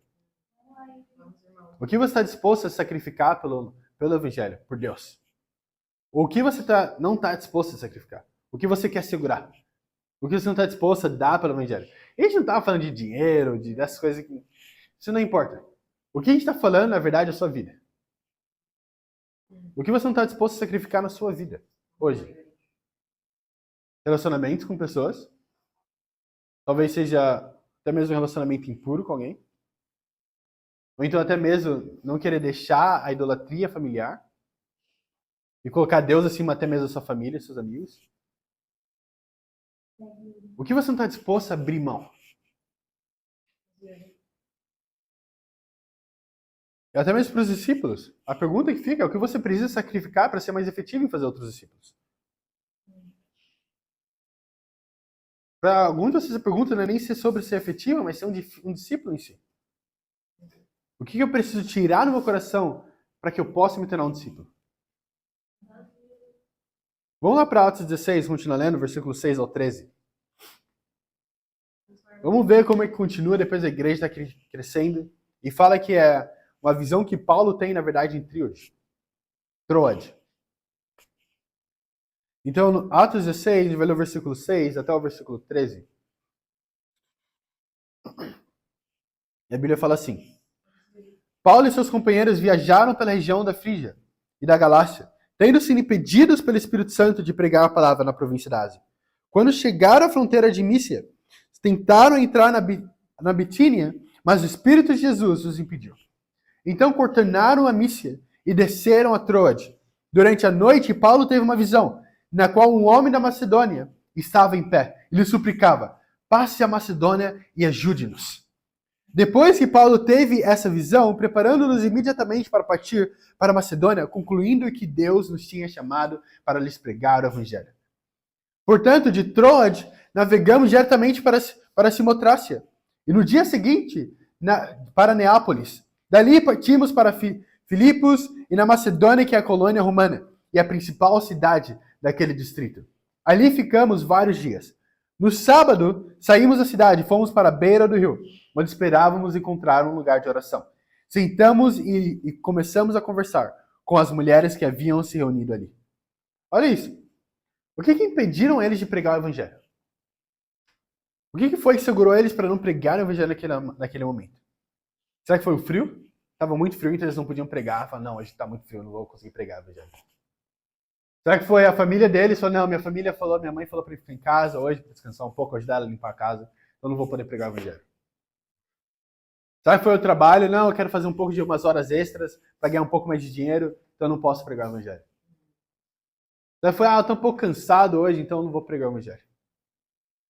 O que você está disposto a sacrificar pelo evangelho, por Deus? O que você não está disposto a sacrificar? O que você quer segurar? O que você não está disposto a dar pelo evangelho? A gente não está falando de dinheiro, dessas coisas que... Isso não importa. O que a gente está falando, na verdade, é a sua vida. O que você não está disposto a sacrificar na sua vida, hoje? Relacionamentos com pessoas. Talvez seja até mesmo um relacionamento impuro com alguém. Ou então até mesmo não querer deixar a idolatria familiar. E colocar Deus acima até mesmo da sua família, seus amigos. O que você não está disposto a abrir mão? E até mesmo para os discípulos. A pergunta que fica é o que você precisa sacrificar para ser mais efetivo em fazer outros discípulos? Para alguns de vocês a pergunta não é nem ser sobre ser efetivo, mas ser um discípulo em si. O que eu preciso tirar no meu coração para que eu possa me tornar um discípulo? Vamos lá para Atos 16, continuar lendo, versículo 6 ao 13. Vamos ver como é que continua depois a igreja está crescendo. E fala que é uma visão que Paulo tem, na verdade, em Troade. Então, Atos 16, vai ler o versículo 6 até o versículo 13. E a Bíblia fala assim: Paulo e seus companheiros viajaram pela região da Frígia e da Galácia, tendo sido impedidos pelo Espírito Santo de pregar a palavra na província da Ásia. Quando chegaram à fronteira de Mícia, tentaram entrar na Bitínia, mas o Espírito de Jesus os impediu. Então contornaram a Mícia e desceram a Troade. Durante a noite, Paulo teve uma visão, na qual um homem da Macedônia estava em pé e lhe suplicava: passe a Macedônia e ajude-nos. Depois que Paulo teve essa visão, preparando-nos imediatamente para partir para a Macedônia, concluindo que Deus nos tinha chamado para lhes pregar o evangelho. Portanto, de Troade, navegamos diretamente para Simotrácia, e no dia seguinte, para Neápolis. Dali partimos para Filipos e na Macedônia, que é a colônia romana, e a principal cidade daquele distrito. Ali ficamos vários dias. No sábado, saímos da cidade e fomos para a beira do rio, onde esperávamos encontrar um lugar de oração. Sentamos e começamos a conversar com as mulheres que haviam se reunido ali. Olha isso. O que impediram eles de pregar o evangelho? O que foi que segurou eles para não pregar o evangelho naquele momento? Será que foi o frio? Estava muito frio, então eles não podiam pregar. Falaram, não, hoje está muito frio, não vou conseguir pregar o evangelho. Será que foi a família deles? Falou, não, minha mãe falou para ele ficar em casa hoje, para descansar um pouco, ajudar ela a limpar a casa, então não vou poder pregar o evangelho. Será que foi o trabalho? Não, eu quero fazer um pouco de umas horas extras para ganhar um pouco mais de dinheiro, então eu não posso pregar o evangelho. Será que foi, eu estou um pouco cansado hoje, então eu não vou pregar o evangelho.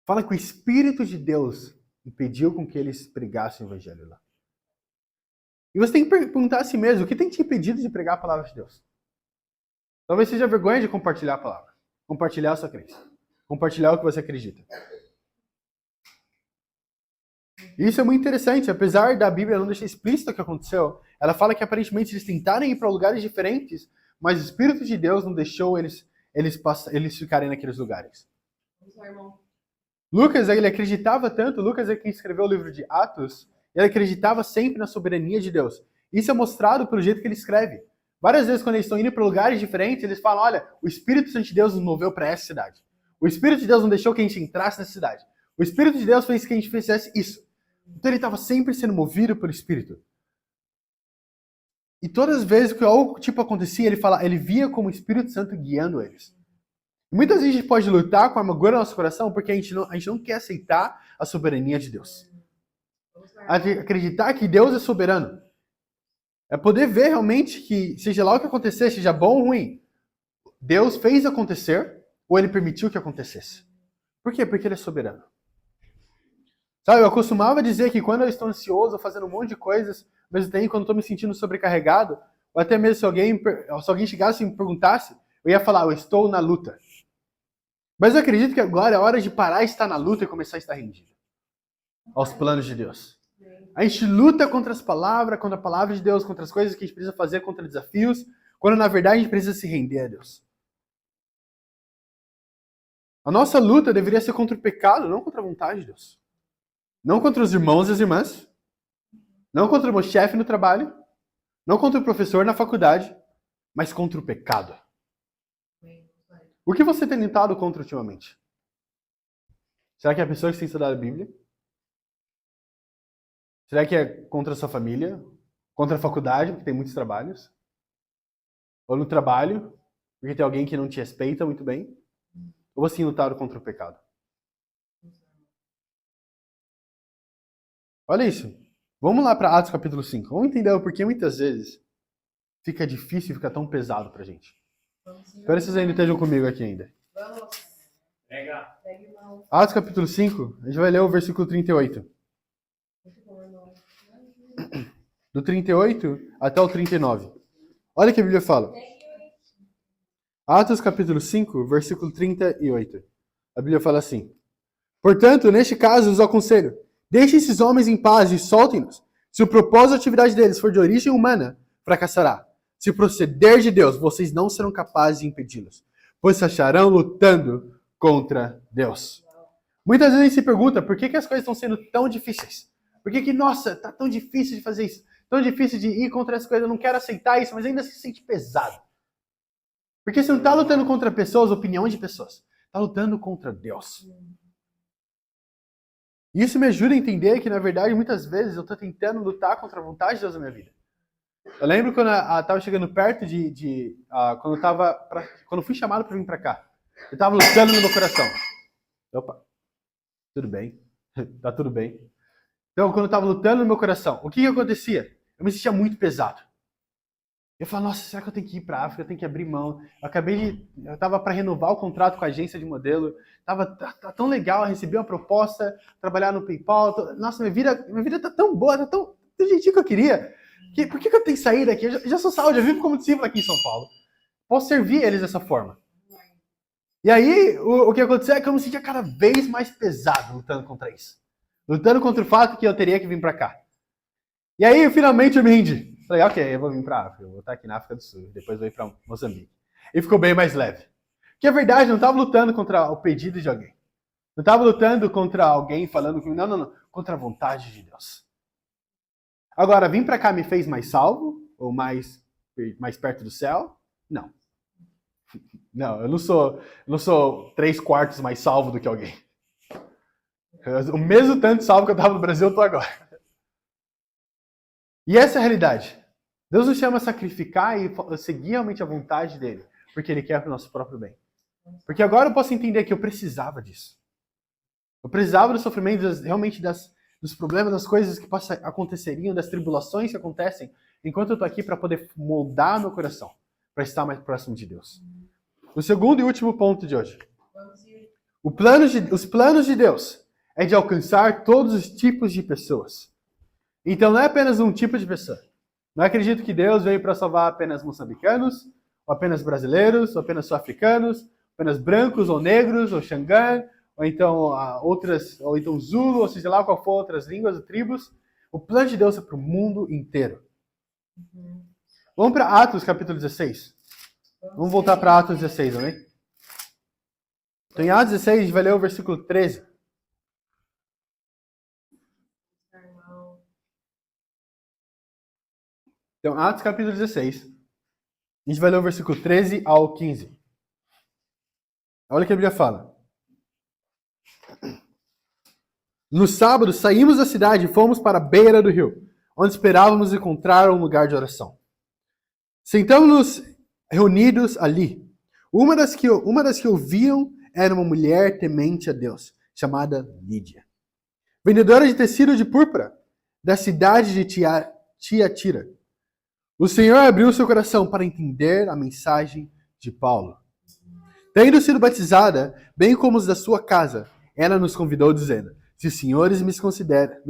Fala que o Espírito de Deus impediu com que eles pregassem o evangelho lá. E você tem que perguntar a si mesmo, o que tem te impedido de pregar a palavra de Deus? Talvez seja vergonha de compartilhar a palavra. Compartilhar a sua crença. Compartilhar o que você acredita. Isso é muito interessante. Apesar da Bíblia não deixar explícito o que aconteceu, ela fala que aparentemente eles tentaram ir para lugares diferentes, mas o Espírito de Deus não deixou eles ficarem naqueles lugares. Lucas, ele acreditava tanto, Lucas é quem escreveu o livro de Atos, ele acreditava sempre na soberania de Deus. Isso é mostrado pelo jeito que ele escreve. Várias vezes, quando eles estão indo para lugares diferentes, eles falam, olha, o Espírito Santo de Deus nos moveu para essa cidade. O Espírito de Deus não deixou que a gente entrasse nessa cidade. O Espírito de Deus fez que a gente fizesse isso. Então ele estava sempre sendo movido pelo Espírito. E todas as vezes que algo tipo acontecia, ele via como o Espírito Santo guiando eles. E muitas vezes a gente pode lutar com a amargura no nosso coração porque a gente não quer aceitar a soberania de Deus. Acreditar que Deus é soberano. É poder ver realmente que, seja lá o que acontecer, seja bom ou ruim, Deus fez acontecer ou ele permitiu que acontecesse. Por quê? Porque ele é soberano. Sabe, eu costumava dizer que quando eu estou ansioso, fazendo um monte de coisas, ao mesmo tempo, quando eu estou me sentindo sobrecarregado, ou até mesmo se alguém chegasse e me perguntasse, eu ia falar, eu estou na luta. Mas eu acredito que agora é hora de parar de estar na luta e começar a estar rendido aos planos de Deus. A gente luta contra as palavras, contra a palavra de Deus, contra as coisas que a gente precisa fazer, contra desafios, quando na verdade a gente precisa se render a Deus. A nossa luta deveria ser contra o pecado, não contra a vontade de Deus. Não contra os irmãos e as irmãs. Não contra o meu chefe no trabalho. Não contra o professor na faculdade. Mas contra o pecado. O que você tem lutado contra ultimamente? Será que é a pessoa que tem estudado a Bíblia? Será que é contra a sua família? Contra a faculdade, porque tem muitos trabalhos? Ou no trabalho, porque tem alguém que não te respeita muito bem? Ou você tem lutado contra o pecado? Olha isso. Vamos lá para Atos capítulo 5. Vamos entender o porquê muitas vezes fica difícil e fica tão pesado pra gente. Espero que vocês ainda estejam comigo aqui ainda. Atos capítulo 5, a gente vai ler o versículo 38. Do 38 até o 39. Olha o que a Bíblia fala. Atos capítulo 5, versículo 38. A Bíblia fala assim: portanto, neste caso, os aconselho, deixe esses homens em paz e soltem-nos. Se o propósito da atividade deles for de origem humana, fracassará. Se proceder de Deus, vocês não serão capazes de impedi-los, pois se acharão lutando contra Deus. Muitas vezes a gente se pergunta por que as coisas estão sendo tão difíceis. Por que, nossa, tá tão difícil de fazer isso? Tão difícil de ir contra as coisas, eu não quero aceitar isso, mas ainda se sente pesado. Porque você não está lutando contra pessoas, opiniões de pessoas. Está lutando contra Deus. E isso me ajuda a entender que, na verdade, muitas vezes eu estou tentando lutar contra a vontade de Deus na minha vida. Eu lembro quando eu estava chegando perto quando eu fui chamado para vir para cá. Eu estava lutando no meu coração. Opa, tudo bem. Tá tudo bem. Então, quando eu estava lutando no meu coração, o que acontecia? Eu me sentia muito pesado. Eu falava, nossa, será que eu tenho que ir para a África? Eu tenho que abrir mão. Eu estava para renovar o contrato com a agência de modelo. Tá tão legal, recebi uma proposta, trabalhar no PayPal. Nossa, minha vida tá tão boa, tá tão do jeitinho que eu queria. Por que eu tenho que sair daqui? Eu já sou salvo, já vivo como discípulo aqui em São Paulo. Posso servir eles dessa forma. E aí, o que aconteceu é que eu me sentia cada vez mais pesado lutando contra isso. Lutando contra o fato que eu teria que vir para cá. E aí, finalmente, eu me rendi. Falei, ok, eu vou vir para a África. Eu vou estar aqui na África do Sul. Depois vou ir para Moçambique. E ficou bem mais leve. Porque a verdade, eu não estava lutando contra o pedido de alguém. Não estava lutando contra alguém falando comigo. Não. Contra a vontade de Deus. Agora, vir para cá me fez mais salvo? Ou mais perto do céu? Não. Não, eu não sou 3/4 mais salvo do que alguém. O mesmo tanto salvo que eu estava no Brasil, eu tô agora. E essa é a realidade. Deus nos chama a sacrificar e seguir realmente a vontade dele, porque ele quer para o nosso próprio bem. Porque agora eu posso entender que eu precisava disso. Eu precisava do sofrimento, realmente dos problemas, das coisas que aconteceriam, das tribulações que acontecem, enquanto eu estou aqui para poder moldar meu coração, para estar mais próximo de Deus. O segundo e último ponto de hoje. Os planos de Deus é de alcançar todos os tipos de pessoas. Então não é apenas um tipo de pessoa. Não acredito que Deus veio para salvar apenas moçambicanos, ou apenas brasileiros, ou apenas sul-africanos, apenas brancos ou negros, ou xangã, ou então Zulu, ou seja lá qual for outras línguas ou tribos. O plano de Deus é para o mundo inteiro. Vamos para Atos capítulo 16. Vamos voltar para Atos 16, amém? Então em Atos 16 a gente vai ler o versículo 13. Então, Atos capítulo 16. A gente vai ler o versículo 13 ao 15. Olha o que a Bíblia fala. No sábado, saímos da cidade e fomos para a beira do rio, onde esperávamos encontrar um lugar de oração. Sentamos-nos reunidos ali. Uma das que ouviam era uma mulher temente a Deus, chamada Lídia, vendedora de tecido de púrpura, da cidade de Tiatira. O Senhor abriu seu coração para entender a mensagem de Paulo. Tendo sido batizada, bem como os da sua casa, ela nos convidou dizendo: se os senhores me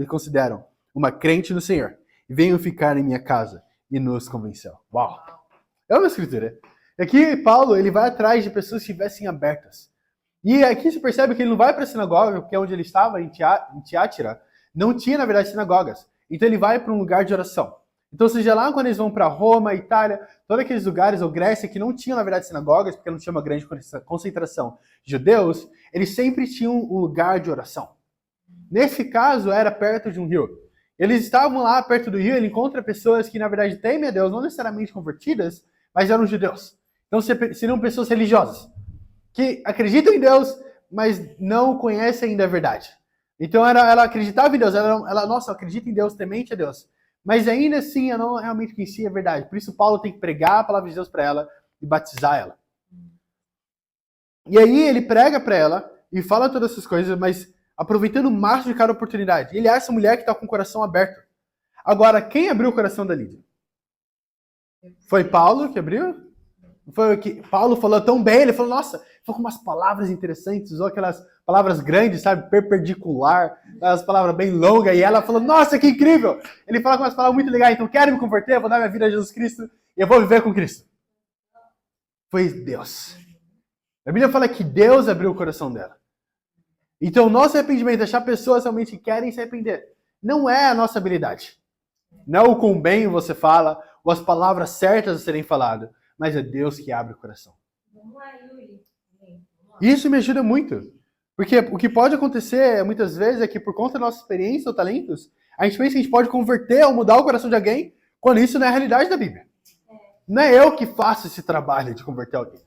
consideram uma crente no Senhor, venham ficar em minha casa. E nos convenceu. Uau! É uma escritura. Aqui, Paulo, ele vai atrás de pessoas que estivessem abertas. E aqui se percebe que ele não vai para a sinagoga, porque onde ele estava, em Tiátira, não tinha, na verdade, sinagogas. Então ele vai para um lugar de oração. Então, seja lá quando eles vão para Roma, Itália, todos aqueles lugares, ou Grécia, que não tinham, na verdade, sinagogas, porque não tinha uma grande concentração de judeus, eles sempre tinham um lugar de oração. Nesse caso, era perto de um rio. Eles estavam lá perto do rio, ele encontra pessoas que, na verdade, temem a Deus, não necessariamente convertidas, mas eram judeus. Então, seriam pessoas religiosas, que acreditam em Deus, mas não conhecem ainda a verdade. Então, ela acreditava em Deus, nossa, eu acredito em Deus, temente a Deus. Mas ainda assim, eu não realmente conhecia a verdade. Por isso, Paulo tem que pregar a palavra de Deus para ela e batizar ela. E aí, ele prega para ela e fala todas essas coisas, mas aproveitando o máximo de cada oportunidade. Ele é essa mulher que está com o coração aberto. Agora, quem abriu o coração da Lídia? Foi Paulo que abriu? Foi o que Paulo falou tão bem, ele falou, nossa, foi com umas palavras interessantes, usou aquelas palavras grandes, sabe, perpendicular, aquelas palavras bem longas, e ela falou, nossa, que incrível! Ele fala com umas palavras muito legais, então quero me converter, eu vou dar minha vida a Jesus Cristo, e eu vou viver com Cristo. Foi Deus. A Bíblia fala que Deus abriu o coração dela. Então, o nosso arrependimento, achar pessoas realmente que querem se arrepender, não é a nossa habilidade. Não é o quão bem você fala, ou as palavras certas a serem faladas, mas é Deus que abre o coração. Isso me ajuda muito. Porque o que pode acontecer, muitas vezes, é que por conta da nossa experiência ou talentos, a gente pensa que a gente pode converter ou mudar o coração de alguém, quando isso não é a realidade da Bíblia. Não é eu que faço esse trabalho de converter alguém.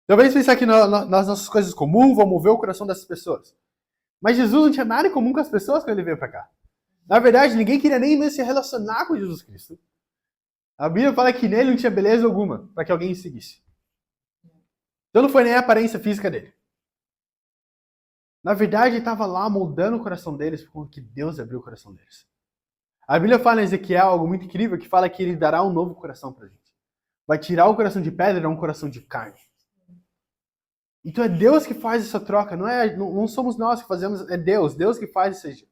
Talvez pensar que nas nossas coisas comuns vão mover o coração dessas pessoas. Mas Jesus não tinha nada em comum com as pessoas quando ele veio para cá. Na verdade, ninguém queria nem mesmo se relacionar com Jesus Cristo. A Bíblia fala que nele não tinha beleza alguma para que alguém o seguisse. Então não foi nem a aparência física dele. Na verdade, ele estava lá moldando o coração deles porque Deus abriu o coração deles. A Bíblia fala em Ezequiel algo muito incrível, que fala que ele dará um novo coração para a gente. Vai tirar o coração de pedra e dar um coração de carne. Então é Deus que faz essa troca, não somos nós que fazemos, é Deus que faz isso.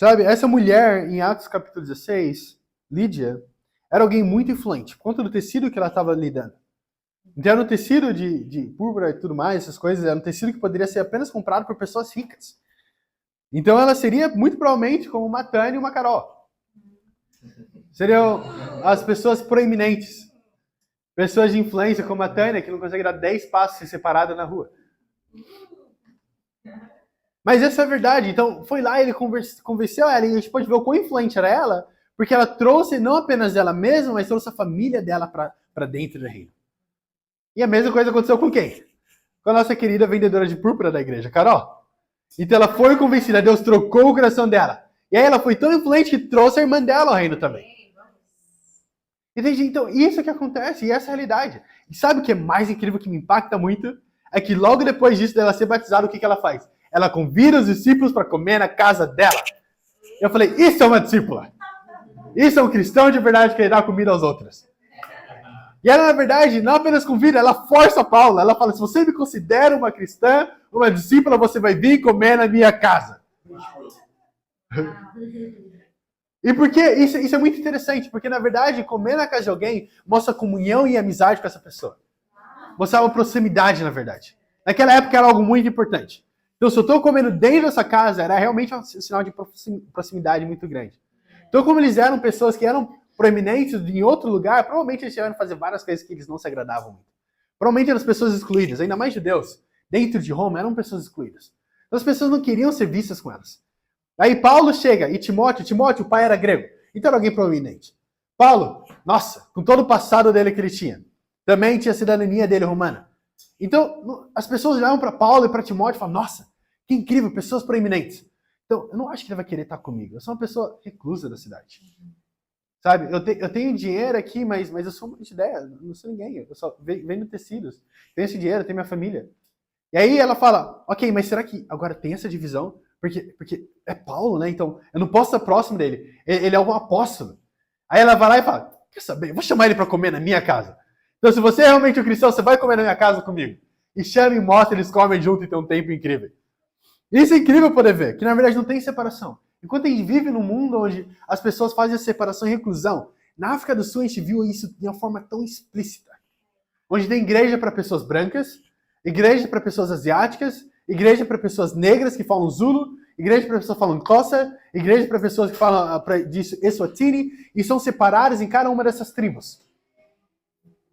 Sabe, essa mulher, em Atos capítulo 16, Lídia, era alguém muito influente, por conta do tecido que ela estava lidando. Então era um tecido de púrpura e tudo mais, essas coisas, era um tecido que poderia ser apenas comprado por pessoas ricas. Então ela seria, muito provavelmente, como uma Tânia e uma Carol. Seriam as pessoas proeminentes. Pessoas de influência, como a Tânia, que não consegue dar 10 passos separada na rua. Mas essa é a verdade. Então, foi lá, ele convenceu ela, e a gente pode ver o quão influente era ela, porque ela trouxe não apenas ela mesma, mas trouxe a família dela para dentro do reino. E a mesma coisa aconteceu com quem? Com a nossa querida vendedora de púrpura da igreja, Carol. Então ela foi convencida, Deus trocou o coração dela. E aí ela foi tão influente que trouxe a irmã dela ao reino também. Entende? Então, isso que acontece, e essa é a realidade. E sabe o que é mais incrível, que me impacta muito? É que logo depois disso, dela ser batizada, o que ela faz? Ela convida os discípulos para comer na casa dela. Eu falei, isso é uma discípula. Isso é um cristão de verdade que dá comida aos outros. E ela, na verdade, não apenas convida, ela força Paulo. Ela fala, se você me considera uma cristã, uma discípula, você vai vir comer na minha casa. E porque isso é muito interessante, porque na verdade comer na casa de alguém mostra comunhão e amizade com essa pessoa. Mostrava proximidade, na verdade. Naquela época era algo muito importante. Então se eu estou comendo dentro dessa casa, era realmente um sinal de proximidade muito grande. Então como eles eram pessoas que eram proeminentes em outro lugar, provavelmente eles tiveram que fazer várias coisas que eles não se agradavam muito. Provavelmente eram pessoas excluídas, ainda mais judeus. Dentro de Roma eram pessoas excluídas. Então as pessoas não queriam ser vistas com elas. Aí Paulo chega, e Timóteo, o pai era grego, então era alguém proeminente. Paulo, nossa, com todo o passado dele que ele tinha, também tinha a cidadania dele romana. Então, as pessoas olhavam para Paulo e para Timóteo e falavam, nossa, que incrível, pessoas proeminentes. Então, eu não acho que ele vai querer estar comigo. Eu sou uma pessoa reclusa da cidade. Sabe? Eu tenho dinheiro aqui, mas eu sou uma ideia. Não sou ninguém. Eu só vendo tecidos. Tenho esse dinheiro, tenho minha família. E aí ela fala, ok, mas será que agora tem essa divisão? Porque é Paulo, né? Então, eu não posso estar próximo dele. Ele é um apóstolo. Aí ela vai lá e fala, quer saber? Eu vou chamar ele para comer na minha casa. Então, se você é realmente um cristão, você vai comer na minha casa comigo. E chama e mostra, eles comem junto e tem um tempo incrível. Isso é incrível poder ver, que na verdade não tem separação. Enquanto a gente vive num mundo onde as pessoas fazem a separação e reclusão, na África do Sul a gente viu isso de uma forma tão explícita. Onde tem igreja para pessoas brancas, igreja para pessoas asiáticas, igreja para pessoas negras que falam Zulu, igreja para pessoas que falam Xhosa, igreja para pessoas que falam disso Eswatini, e são separadas em cada uma dessas tribos.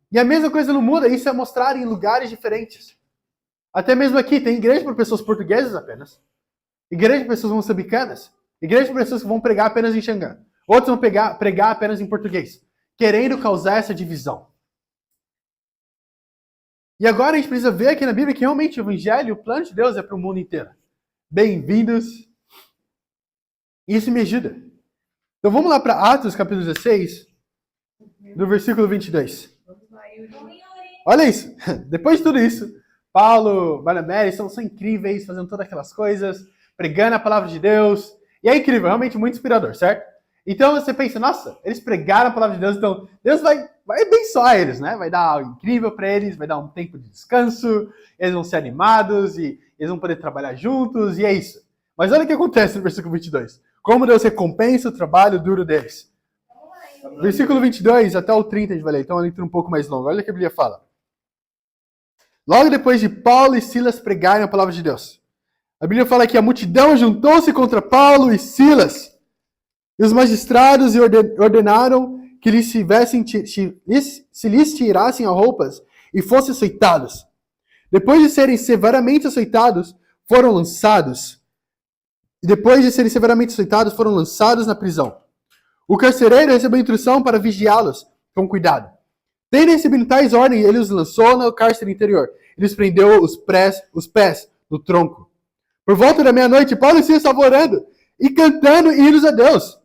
E a mesma coisa não muda, isso é mostrado em lugares diferentes. Até mesmo aqui, tem igreja para pessoas portuguesas apenas, igreja para pessoas moçambicanas, igreja para pessoas que vão pregar apenas em Xangã, outros vão pregar apenas em português, querendo causar essa divisão. E agora a gente precisa ver aqui na Bíblia que realmente o Evangelho, o plano de Deus é para o mundo inteiro. Bem-vindos. Isso me ajuda. Então vamos lá para Atos, capítulo 16, do versículo 22. Olha isso. Depois de tudo isso, Paulo, Barnabé, são incríveis, fazendo todas aquelas coisas, pregando a palavra de Deus. E é incrível, realmente muito inspirador, certo? Então você pensa, nossa, eles pregaram a palavra de Deus, então Deus vai abençoar eles, né? Vai dar algo incrível para eles, vai dar um tempo de descanso, eles vão ser animados e eles vão poder trabalhar juntos, e é isso. Mas olha o que acontece no versículo 22. Como Deus recompensa o trabalho duro deles. Versículo 22 até o 30 a gente vai ler, então é uma leitura um pouco mais longa. Olha o que a Bíblia fala. Logo depois de Paulo e Silas pregarem a palavra de Deus, a Bíblia fala que a multidão juntou-se contra Paulo e Silas, e os magistrados ordenaram que se lhes tirassem as roupas e fossem açoitados. Depois de serem severamente açoitados, foram lançados na prisão. O carcereiro recebeu instrução para vigiá-los com cuidado. Tendo recebido tais ordens, ele os lançou no cárcere interior. Ele os prendeu os pés no tronco. Por volta da meia-noite, Paulo e Silas estavam orando e cantando hinos a Deus.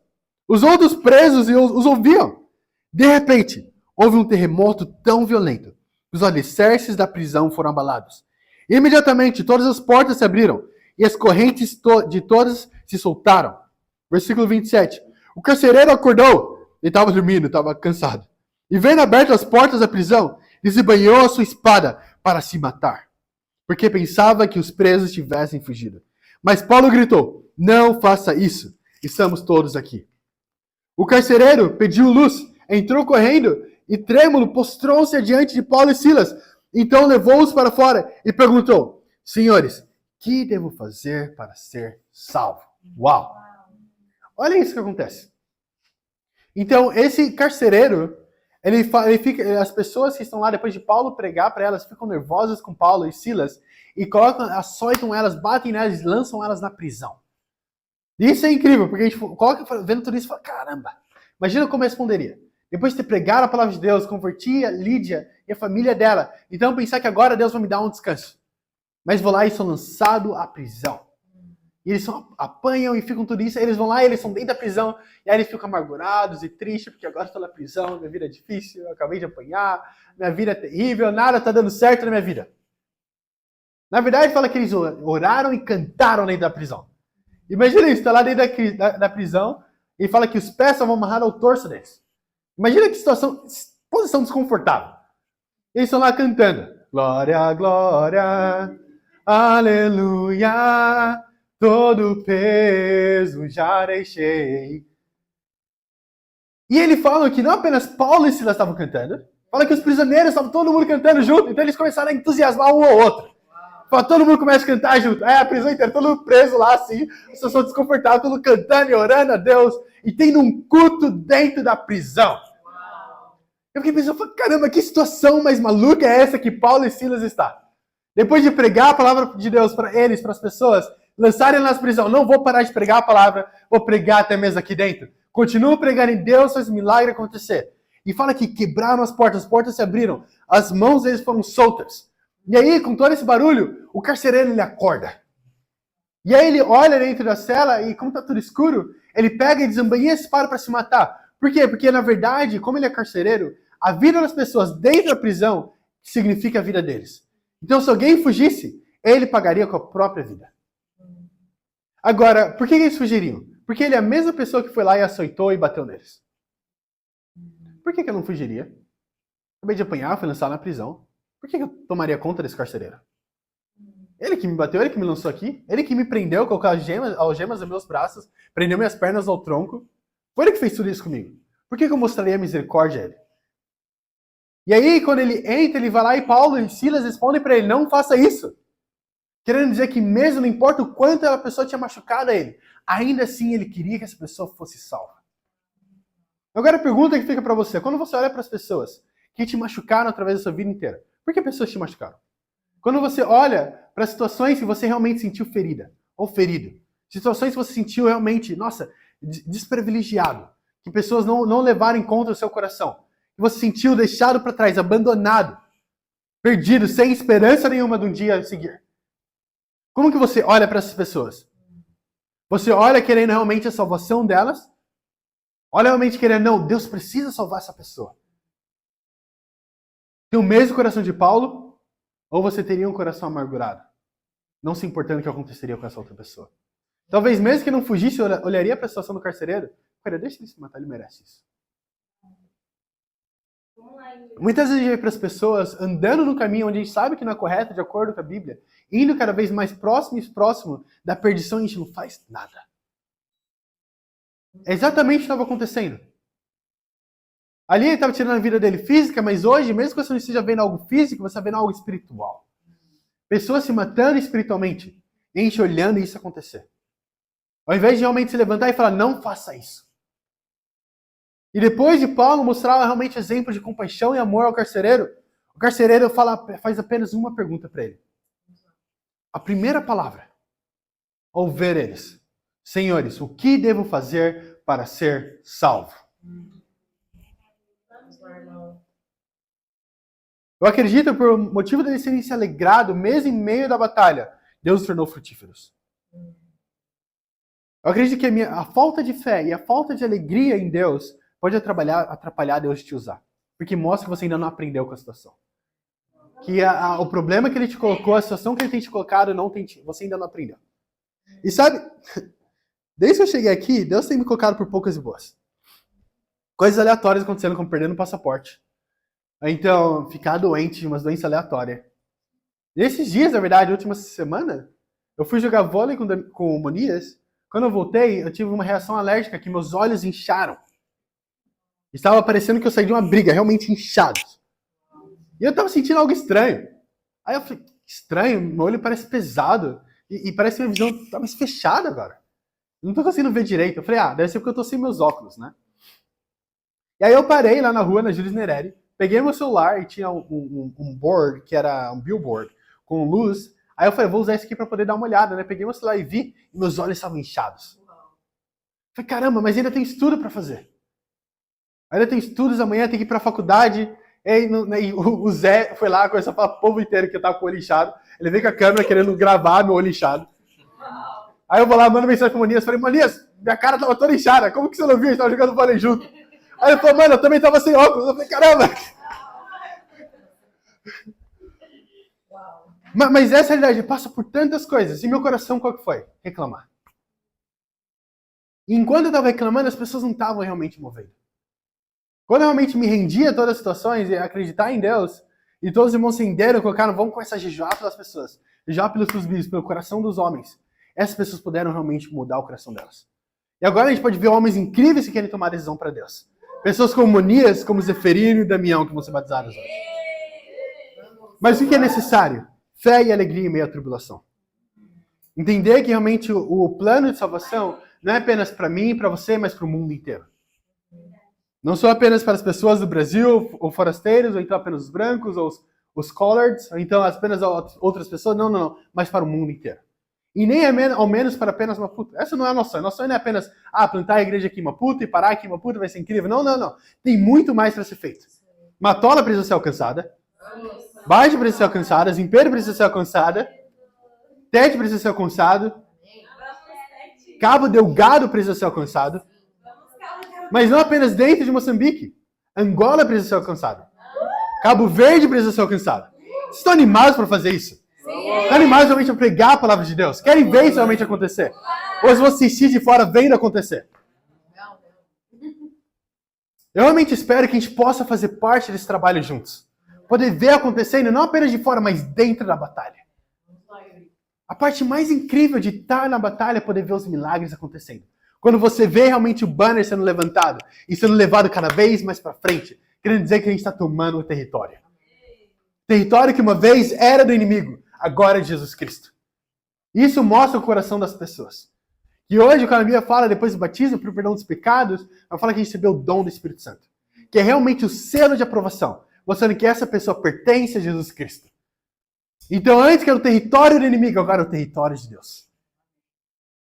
Os outros presos os ouviam. De repente, houve um terremoto tão violento que os alicerces da prisão foram abalados. Imediatamente, todas as portas se abriram e as correntes de todas se soltaram. Versículo 27. O carcereiro acordou. Ele estava dormindo, estava cansado. E vendo abertas as portas da prisão, desembanhou a sua espada para se matar, porque pensava que os presos tivessem fugido. Mas Paulo gritou, não faça isso, estamos todos aqui. O carcereiro pediu luz, entrou correndo e trêmulo prostrou-se diante de Paulo e Silas. Então levou-os para fora e perguntou, senhores, que devo fazer para ser salvo? Uau! Olha isso que acontece. Então esse carcereiro, as pessoas que estão lá depois de Paulo pregar para elas ficam nervosas com Paulo e Silas e açoitam elas, batem nelas e lançam elas na prisão. Isso é incrível, porque a gente coloca vendo tudo isso e fala, caramba, imagina como eu responderia. Depois de ter pregado a palavra de Deus, converti a Lídia e a família dela, então pensar que agora Deus vai me dar um descanso. Mas vou lá e sou lançado à prisão. E eles apanham e ficam tudo isso, eles vão lá e eles estão dentro da prisão, e aí eles ficam amargurados e tristes, porque agora estou na prisão, minha vida é difícil, eu acabei de apanhar, minha vida é terrível, nada está dando certo na minha vida. Na verdade, fala que eles oraram e cantaram dentro da prisão. Imagina isso, está lá dentro da prisão, e fala que os pés estavam amarrados ao torso deles. Imagina que posição desconfortável. Eles estão lá cantando, glória, glória, aleluia, todo peso já deixei. E ele fala que não apenas Paulo e Silas estavam cantando, fala que os prisioneiros estavam todo mundo cantando junto, então eles começaram a entusiasmar um ao outro. Fala, todo mundo começa a cantar junto. A prisão inteira, todo mundo preso lá assim, as pessoas desconfortáveis, todo mundo cantando e orando a Deus, e tendo um culto dentro da prisão. Eu fiquei pensando, caramba, que situação mais maluca é essa que Paulo e Silas estão? Depois de pregar a palavra de Deus para eles, para as pessoas, lançarem nas prisões, não vou parar de pregar a palavra, vou pregar até mesmo aqui dentro. Continuo pregando em Deus, faz milagre acontecer. E fala que quebraram as portas se abriram, as mãos deles foram soltas. E aí, com todo esse barulho, o carcereiro ele acorda. E aí ele olha dentro da cela e, como tá tudo escuro, ele pega e desembainha a espada para se matar. Por quê? Porque, na verdade, como ele é carcereiro, a vida das pessoas dentro da prisão significa a vida deles. Então, se alguém fugisse, ele pagaria com a própria vida. Agora, por que eles fugiriam? Porque ele é a mesma pessoa que foi lá e açoitou e bateu neles. Por que eu não fugiria? Acabei de apanhar, fui lançado na prisão. Por que eu tomaria conta desse carcereiro? Ele que me bateu, ele que me lançou aqui, ele que me prendeu, colocou algemas nos meus braços, prendeu minhas pernas ao tronco. Foi ele que fez tudo isso comigo. Por que eu mostraria misericórdia a ele? E aí, quando ele entra, ele vai lá e Paulo e Silas respondem para ele, não faça isso. Querendo dizer que mesmo, não importa o quanto a pessoa tinha machucado a ele, ainda assim ele queria que essa pessoa fosse salva. Agora a pergunta que fica para você, quando você olha para as pessoas que te machucaram através da sua vida inteira, por que pessoas te machucaram? Quando você olha para situações que você realmente sentiu ferida ou ferido, situações que você sentiu realmente, nossa, desprivilegiado, que pessoas não levaram em conta o seu coração, que você sentiu deixado para trás, abandonado, perdido, sem esperança nenhuma de um dia a seguir. Como que você olha para essas pessoas? Você olha querendo realmente a salvação delas? Olha realmente querendo, não, Deus precisa salvar essa pessoa. Tem o mesmo coração de Paulo? Ou você teria um coração amargurado? Não se importando o que aconteceria com essa outra pessoa. Talvez mesmo que não fugisse, olharia para a situação do carcereiro. Cara, deixa ele se matar, ele merece isso. Muitas vezes a gente vê para as pessoas andando no caminho onde a gente sabe que não é correto, de acordo com a Bíblia, indo cada vez mais próximo e próximo da perdição e a gente não faz nada. É exatamente o que estava acontecendo. Ali ele estava tirando a vida dele física, mas hoje, mesmo que você não esteja vendo algo físico, você está vendo algo espiritual. Pessoas se matando espiritualmente. E a gente olhando isso acontecer. Ao invés de realmente se levantar e falar, não faça isso. E depois de Paulo mostrar realmente exemplo de compaixão e amor ao carcereiro, o carcereiro faz apenas uma pergunta para ele. A primeira palavra, ao ver eles. Senhores, o que devo fazer para ser salvo? Eu acredito, por motivo deles terem se alegrado, mesmo em meio da batalha, Deus os tornou frutíferos. Eu acredito que a falta de fé e a falta de alegria em Deus pode atrapalhar Deus te usar. Porque mostra que você ainda não aprendeu com a situação. Que o problema que ele te colocou, a situação que ele tem te colocado, você ainda não aprendeu. E sabe, desde que eu cheguei aqui, Deus tem me colocado por poucas e boas. Coisas aleatórias acontecendo, como perdendo o passaporte. Então, ficar doente de umas doenças aleatórias. Nesses dias, na verdade, última semana, eu fui jogar vôlei com o Monias. Quando eu voltei, eu tive uma reação alérgica que meus olhos incharam. Estava parecendo que eu saí de uma briga, realmente inchados. E eu estava sentindo algo estranho. Aí eu falei, estranho, meu olho parece pesado. E parece que minha visão está mais fechada agora. Não estou conseguindo ver direito. Eu falei, deve ser porque eu estou sem meus óculos, né? E aí eu parei lá na rua, na Jules Nereri, peguei meu celular e tinha um board, que era um billboard, com luz. Aí eu falei, vou usar isso aqui para poder dar uma olhada, né? Peguei meu celular e vi, e meus olhos estavam inchados. Falei, caramba, mas ainda tem estudo para fazer. Ainda tem estudos, amanhã tem que ir para a faculdade. E o Zé foi lá, começou a falar pro povo inteiro que eu tava com o olho inchado. Ele veio com a câmera querendo gravar meu olho inchado. Aí eu vou lá, mando mensagem pro Manias, falei, Manias, minha cara tava toda inchada, como que você não viu? A gente tava jogando vôlei junto. Aí ele falou, mano, eu também tava sem óculos. Eu falei, caramba! Mas essa realidade passa por tantas coisas. E meu coração, qual que foi? Reclamar. E enquanto eu tava reclamando, as pessoas não estavam realmente movendo. Quando eu realmente me rendia a todas as situações e acreditar em Deus, e todos os irmãos se renderam, colocaram, vamos começar a jejuar pelas pessoas, jejuar pelos bispos, pelo coração dos homens. Essas pessoas puderam realmente mudar o coração delas. E agora a gente pode ver homens incríveis que querem tomar decisão para Deus. Pessoas como Monias, como Zeferino e Damião, que vão ser batizados hoje. Mas o que é necessário? Fé e alegria em meio à tribulação. Entender que realmente o plano de salvação não é apenas para mim e para você, mas para o mundo inteiro. Não só apenas para as pessoas do Brasil, ou forasteiros, ou então apenas os brancos, ou os coloreds, ou então apenas outras pessoas. Não. Mas para o mundo inteiro. E nem ao menos para apenas Maputo. Essa não é a nossa sonho. Nosso sonho não é apenas plantar a igreja aqui em Maputo e parar aqui em Maputo, vai ser incrível. Não. Tem muito mais para ser feito. Matola precisa ser alcançada. Baixo precisa ser alcançada. Zimpero precisa ser alcançada. Tete precisa ser alcançado. Cabo Delgado precisa ser alcançado. Mas não apenas dentro de Moçambique. Angola precisa ser alcançado. Cabo Verde precisa ser alcançado. Vocês estão animados para fazer isso? Estão animados realmente a pregar a palavra de Deus? Querem ver isso realmente acontecer? Ou se você assistir de fora, vendo acontecer? Eu realmente espero que a gente possa fazer parte desse trabalho juntos. Poder ver acontecendo, não apenas de fora, mas dentro da batalha. A parte mais incrível de estar na batalha é poder ver os milagres acontecendo. Quando você vê realmente o banner sendo levantado e sendo levado cada vez mais para frente, querendo dizer que a gente está tomando o território. Território que uma vez era do inimigo, agora é de Jesus Cristo. Isso mostra o coração das pessoas. E hoje, quando a Bíblia fala, depois do batismo, para o perdão dos pecados, ela fala que a gente recebeu o dom do Espírito Santo. Que é realmente o selo de aprovação, mostrando que essa pessoa pertence a Jesus Cristo. Então, antes que era o território do inimigo, agora é o território de Deus.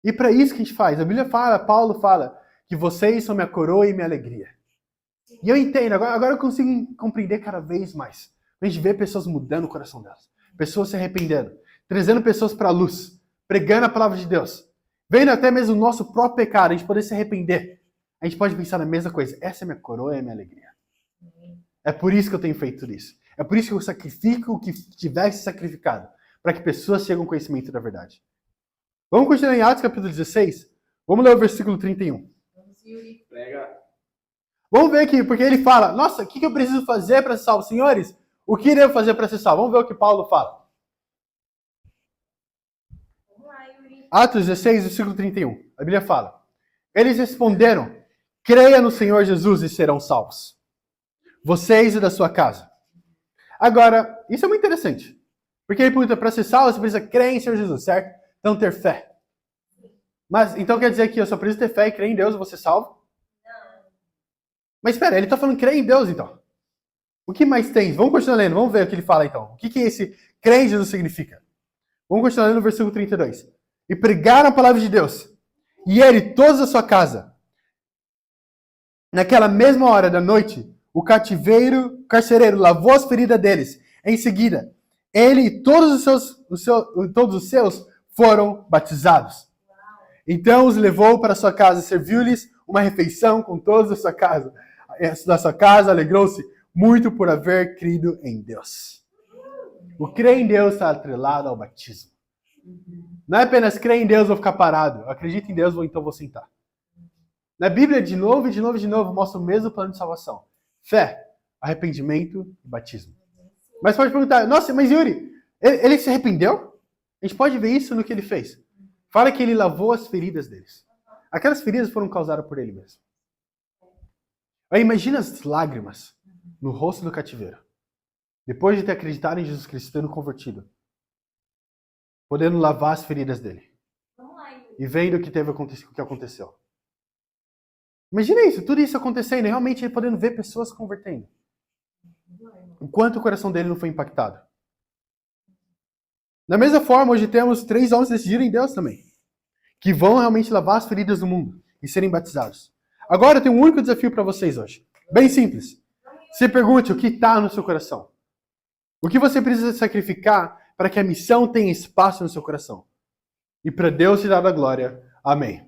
E para isso que a gente faz. A Bíblia fala, Paulo fala, que vocês são minha coroa e minha alegria. E eu entendo, agora eu consigo compreender cada vez mais. A gente vê pessoas mudando o coração delas. Pessoas se arrependendo. Trazendo pessoas para a luz. Pregando a palavra de Deus. Vendo até mesmo o nosso próprio pecado. A gente poder se arrepender. A gente pode pensar na mesma coisa. Essa é minha coroa e a minha alegria. É por isso que eu tenho feito tudo isso. É por isso que eu sacrifico o que tivesse sacrificado. Para que pessoas cheguem ao conhecimento da verdade. Vamos continuar em Atos capítulo 16. Vamos ler o versículo 31. Vamos ver aqui, porque ele fala, nossa, o que eu preciso fazer para ser salvo? Senhores, o que devo fazer para ser salvo? Vamos ver o que Paulo fala. Atos 16, versículo 31. A Bíblia fala, eles responderam, creia no Senhor Jesus e serão salvos. Vocês e da sua casa. Agora, isso é muito interessante. Porque ele pergunta, para ser salvo, você precisa crer em Senhor Jesus, certo? Então ter fé. Mas, então quer dizer que eu só preciso ter fé e crer em Deus e vou ser salvo? Mas espera, ele está falando crer em Deus, então. O que mais tem? Vamos continuar lendo, vamos ver o que ele fala, então. O que esse crer em Jesus significa? Vamos continuar lendo no versículo 32. E pregaram a palavra de Deus. E ele e todos a sua casa. Naquela mesma hora da noite, o carcereiro lavou as feridas deles. Em seguida, ele e todos os seus foram batizados. Então os levou para sua casa, serviu-lhes uma refeição com todos da sua casa. Da sua casa alegrou-se muito por haver crido em Deus. O crer em Deus está atrelado ao batismo. Não é apenas crer em Deus e vou ficar parado. Eu acredito em Deus, então vou sentar. Na Bíblia, de novo, mostra o mesmo plano de salvação. Fé, arrependimento e batismo. Mas pode perguntar, nossa, mas Yuri, ele se arrependeu? A gente pode ver isso no que ele fez. Fala que ele lavou as feridas deles. Aquelas feridas foram causadas por ele mesmo. Aí imagina as lágrimas no rosto do cativeiro. Depois de ter acreditado em Jesus Cristo, tendo convertido. Podendo lavar as feridas dele. E vendo o que aconteceu. Imagina isso, tudo isso acontecendo. E realmente ele podendo ver pessoas se convertendo. Enquanto o coração dele não foi impactado. Da mesma forma, hoje temos 3 homens que decidiram em Deus também. Que vão realmente lavar as feridas do mundo e serem batizados. Agora eu tenho um único desafio para vocês hoje. Bem simples. Se pergunte o que está no seu coração. O que você precisa sacrificar para que a missão tenha espaço no seu coração. E para Deus te dar a glória. Amém.